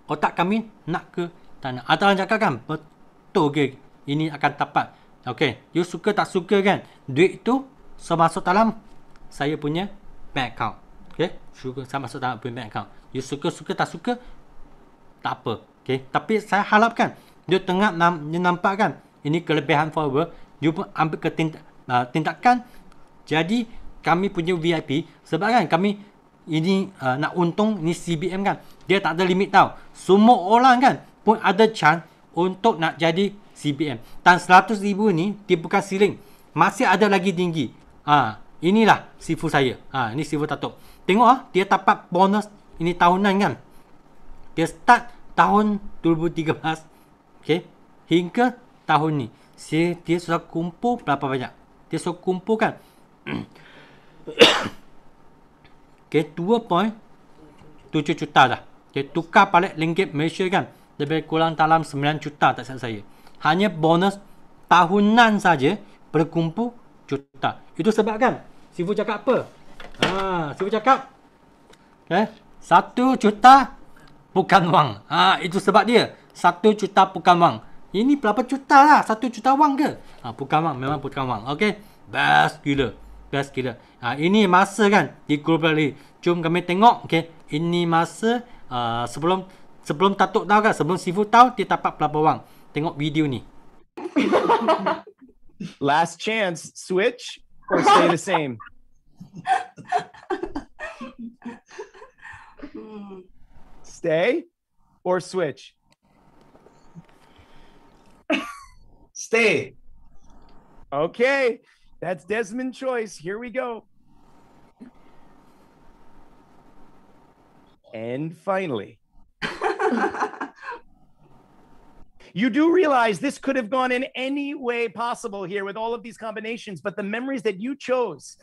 [SPEAKER 2] otak kami nak ke tanah. Ada orang cakap kan, betul ke ini akan dapat? Okay, you suka tak suka kan, duit tu masuk dalam saya punya bank account. Okay, saya masuk dalam punya bank account. You suka tak suka, tak apa. Okay, tapi saya harapkan dia tengah nampak kan, ini kelebihan Forever, you pun ambil ke tindakan. Jadi kami punya VIP, sebab kan kami ini nak untung ni CBM kan, dia tak ada limit tau. Semua orang kan pun ada chance untuk nak jadi CBM. Dan 100,000 ni dia bukan ceiling, masih ada lagi tinggi. Inilah sifu saya. Ini sifu Datuk. Tengok dia dapat bonus ini tahunan kan. Dia start tahun 2013, okay, hingga tahun ni. Dia sudah kumpul berapa banyak? Dia sudah kumpul kan okay, 2.7 juta dah. Okay, tukar balik ringgit Malaysia kan, lebih kurang dalam 9 juta tak silap saya. Hanya bonus tahunan saja berkumpul juta. Itu sebab kan Sifu cakap apa? Sifu cakap 1 juta bukan wang. Itu sebab dia 1 juta bukan wang. Ini berapa juta lah? 1 juta wang ke? Bukan wang, memang bukan wang. Okay, best gila. Ini masa kan di Global League. Jom kami tengok. Okay, ini masa sebelum Datuk tahu kan, sebelum Sifu tahu dia dapat berapa wang. Tengok video ni.
[SPEAKER 7] Last chance, switch or stay the same. Stay or switch?
[SPEAKER 8] Stay.
[SPEAKER 7] Okay, that's Desmond's choice. Here we go. And finally, you do realize this could have gone in any way possible here with all of these combinations, but the memories that you chose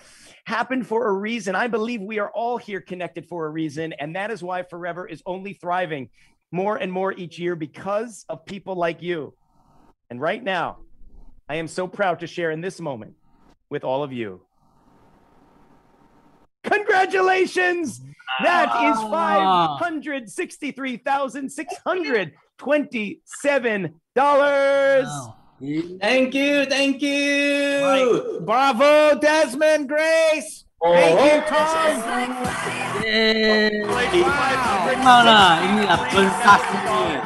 [SPEAKER 7] happened for a reason. I believe we are all here connected for a reason, and that is why Forever is only thriving more and more each year because of people like you. And right now, I am so proud to share in this moment with all of you. Congratulations! That is $563,627.
[SPEAKER 8] Thank you.
[SPEAKER 7] Right. Bravo, Desmond Grace. Thank you, Tom.
[SPEAKER 2] Memanglah inilah pentasnya.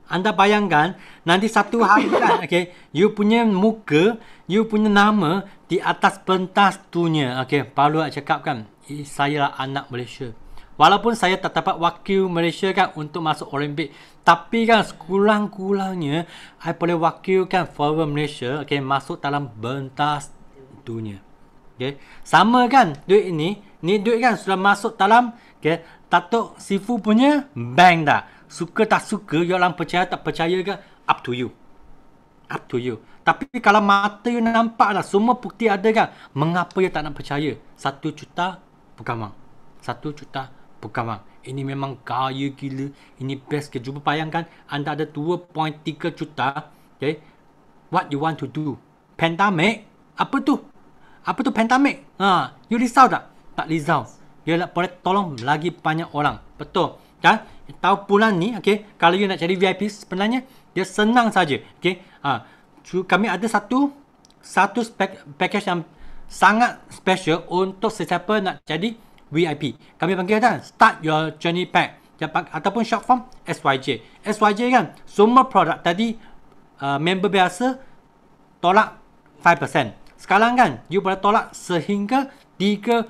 [SPEAKER 2] Anda bayangkan nanti satu hari kan, okay, you punya muka, you punya nama di atas pentas tunya. Okay, baru nak cakap kan, saya lah anak Malaysia. Walaupun saya tak dapat wakil Malaysia kan untuk masuk Olimpik, tapi kan sekurang-kurangnya I boleh wakilkan Forever Malaysia, okay, masuk dalam pentas dunia. Okay, sama kan duit ni duit kan sudah masuk dalam, okay, Datuk Sifu punya bank dah. Suka tak suka, you orang percaya tak percaya ke, up to you. Tapi kalau mata you nampak lah, semua bukti ada kan, mengapa you tak nak percaya? 1 juta bukan wang. 1 juta bukan wang. Ini memang kaya gila. Ini best ke. Cuba bayangkan anda ada 2.3 juta. Okay, what you want to do? Pandemic? Apa tu pandemic? You risau tak? Tak risau. Dia boleh tolong lagi banyak orang. Betul kan? Tahu bulan ni, okay, kalau you nak cari VIP sebenarnya dia senang saja. Okay, kami ada satu satu package yang sangat special untuk sesiapa nak jadi VIP. Kami panggil kan Start Your Journey Pack ataupun short form SYJ. SYJ kan semua produk tadi member biasa tolak 5%. Sekarang kan you boleh tolak sehingga 30%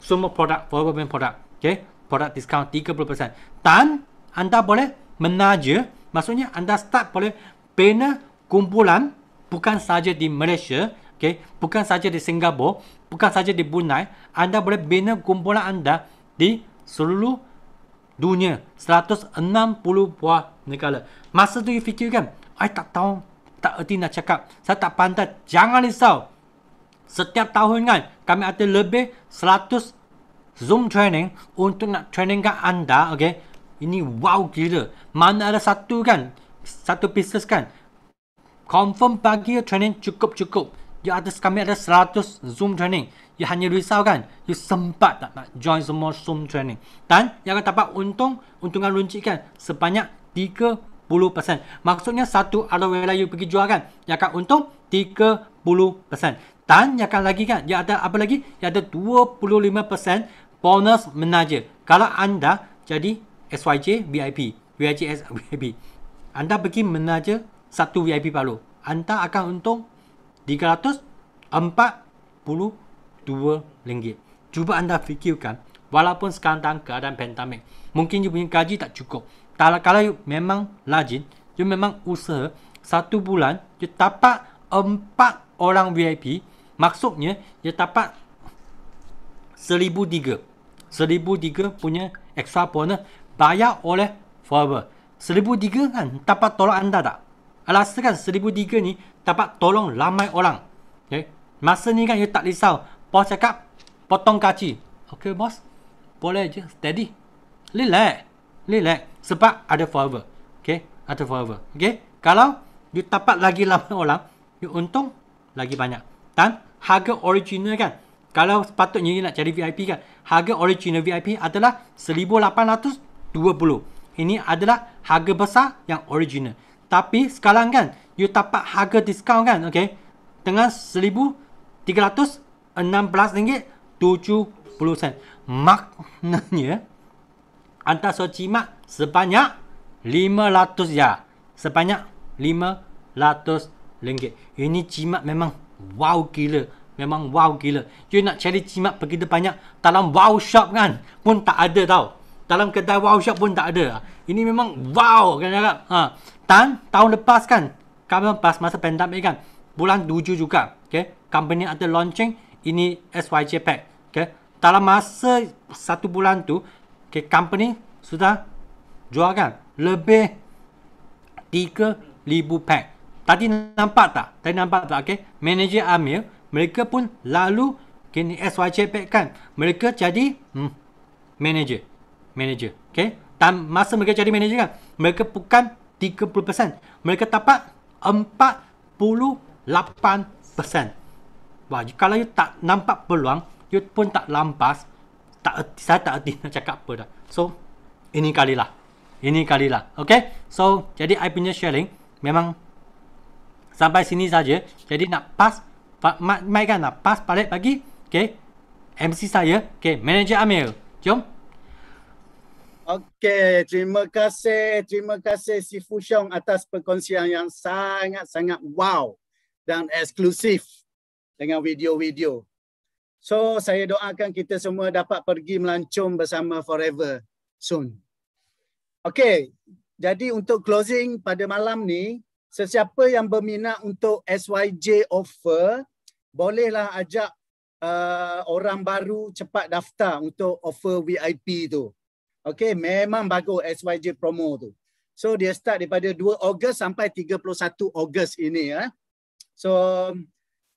[SPEAKER 2] semua produk Forever Brand produk. Okay, produk diskaun 30%. Dan anda boleh menaja, maksudnya anda start boleh bina kumpulan bukan saja di Malaysia, okay, bukan saja di Singapura, bukan saja di Brunei. Anda boleh bina kumpulan anda di seluruh dunia, 160 buah negara. Masa tu you fikirkan, I tak tahu, tak erti nak cakap, saya tak pandai. Jangan risau. Setiap tahun kan kami ada lebih 100 Zoom training untuk nak trainingkan anda, okay. Ini wow gila. Mana ada satu kan, satu pieces kan, confirm bagi training cukup. Ya ada, kami ada 100 Zoom training. You hanya risau kan, you sempat tak nak join semua Zoom training. Dan yang akan dapat untungan runcit kan sebanyak 30%. Maksudnya satu ROI you pergi jual kan, yang akan untung 30%. Dan yang akan lagi kan, yang ada apa lagi? Yang ada 25% bonus menaja. Kalau anda jadi SYJ VIP, VIJS VIP, anda pergi menaja satu VIP baru, anda akan untung RM342. Cuba anda fikirkan, walaupun sekarang keadaan pandemik, mungkin you punya gaji tak cukup. Kalau you memang rajin, you memang usaha, satu bulan you dapat 4 orang VIP, maksudnya you dapat 1,300 punya extra bonus bayar oleh Forever. 1,300 kan dapat tolong anda tak? Rasa kan 1,300 ni dapat tolong ramai orang. Okay. Masa ni kan you tak risau. Bos cakap potong gaji. Okay bos, boleh je, steady. Relax. Sebab ada Forever. Okay, ada Forever. Okay, kalau you dapat lagi ramai orang, you untung lagi banyak. Dan harga original kan, kalau sepatutnya you nak cari VIP kan, harga original VIP adalah 1,820. Ini adalah harga besar yang original. Tapi sekarang kan, you dapat harga diskaun kan, okay, dengan RM1,016.70. Maknanya, anda so jimat sebanyak 500 ya. Sebanyak RM500. Ini jimat memang wow gila. Memang wow gila. You nak cari jimat begitu banyak dalam wow shop kan pun tak ada tau. Dalam kedai wow shop pun tak ada. Ini memang wow kan cakap. Dan tahun lepas kan, kami pas masa pandemik kan, bulan 7 juga, okay, company ada launching ini SYJ Pack, okay. Dalam masa 1 bulan tu, okay, company sudah jual kan lebih 3,000 pack. Tadi nampak tak, okay. Manager Amir, mereka pun lalu kini SYJ Pack kan, mereka jadi manager, okay. Dan masa mereka jadi manager kan, mereka bukan 30%, mereka dapat 48%. Wah, kalau you tak nampak peluang, you pun tak lampas, saya tak erti nak cakap apa dah. So, ini kalilah. Okay, so jadi I punya sharing memang sampai sini saja. Jadi nak pas, Mike kan nak pas balik bagi, okay, MC saya, okay, Manager Amir. Jom.
[SPEAKER 1] Okey, terima kasih si Fushong atas perkongsian yang sangat-sangat wow dan eksklusif dengan video-video. So, saya doakan kita semua dapat pergi melancong bersama Forever soon. Okey, jadi untuk closing pada malam ni, sesiapa yang berminat untuk SYJ offer, bolehlah ajak orang baru cepat daftar untuk offer VIP tu. Okey, memang bagus SYJ promo tu. So dia start daripada 2 Ogos sampai 31 Ogos ini ya. So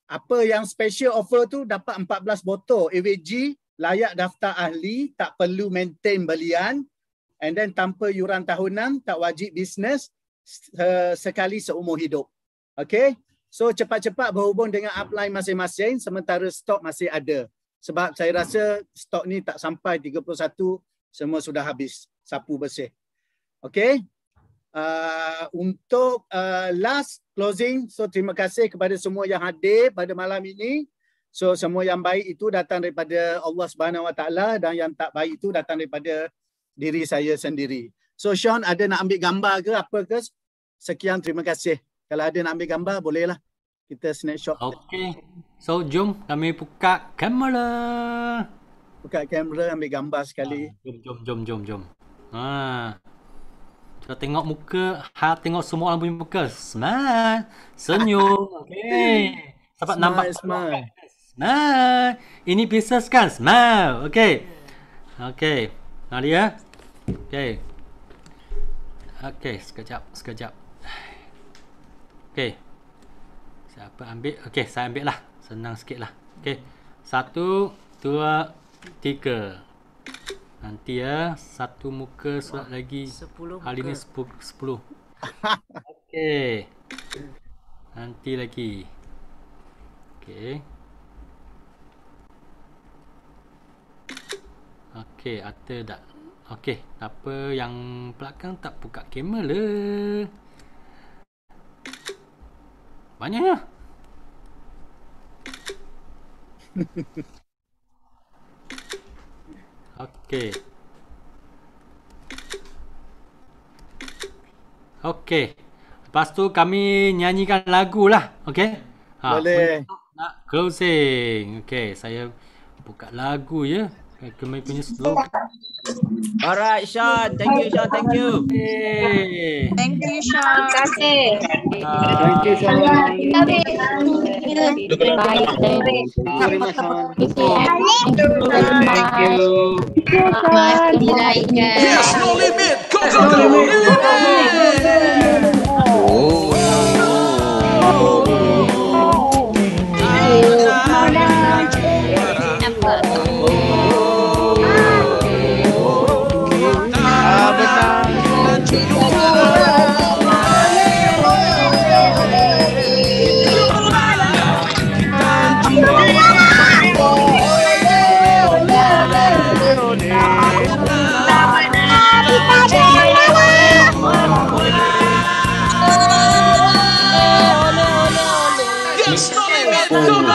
[SPEAKER 1] apa yang special offer tu, dapat 14 botol AVG, layak daftar ahli, tak perlu maintain belian, and then tanpa yuran tahunan, tak wajib bisnes, sekali seumur hidup. Okey. So cepat-cepat berhubung dengan upline masing-masing sementara stok masih ada. Sebab saya rasa stok ni tak sampai 31, semua sudah habis, sapu bersih. Okey. Untuk last closing, so terima kasih kepada semua yang hadir pada malam ini. So semua yang baik itu datang daripada Allah Subhanahu Wa Taala dan yang tak baik itu datang daripada diri saya sendiri. So Sean, ada nak ambil gambar ke apa ke? Sekian, terima kasih. Kalau ada nak ambil gambar, bolehlah kita snapshot.
[SPEAKER 2] Okey. So jom kami buka kamera.
[SPEAKER 1] Buka kamera, ambil gambar sekali.
[SPEAKER 2] Jom. Kita tengok muka, tengok semua orang punya muka. Smile, senyum. Okey. Dapat nampak
[SPEAKER 1] Smile.
[SPEAKER 2] Smile. Ini business kan? Smile. Okey. Nadia. Okey, sekejap. Okey. Siapa ambil? Okey, saya ambil lah. Senang sikit lah. Okey. 1, 2, 3. Nanti ya, satu muka surat lagi.
[SPEAKER 5] 10
[SPEAKER 2] Kali ni
[SPEAKER 5] muka.
[SPEAKER 2] 10. Okey. Nanti lagi. Okey, ada tak? Okey, apa yang belakang tak buka kamera? Banyaknya. Okey. Lepas tu kami nyanyikan lagu lah. Okey.
[SPEAKER 1] Boleh.
[SPEAKER 2] Nak closing. Okey, saya buka lagu ya. Kami punya slogan.
[SPEAKER 9] Alright, Sean. Thank you, Sean. Thank you.
[SPEAKER 2] Okay.
[SPEAKER 10] Thank you, Sean. Terima kasih.
[SPEAKER 1] Thank you, Sean.
[SPEAKER 10] Yes,
[SPEAKER 11] no limit. Yes, no limit.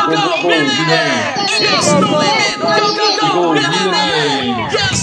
[SPEAKER 11] Go, millionaire. Yes, no limit. Go, millionaire. Yes.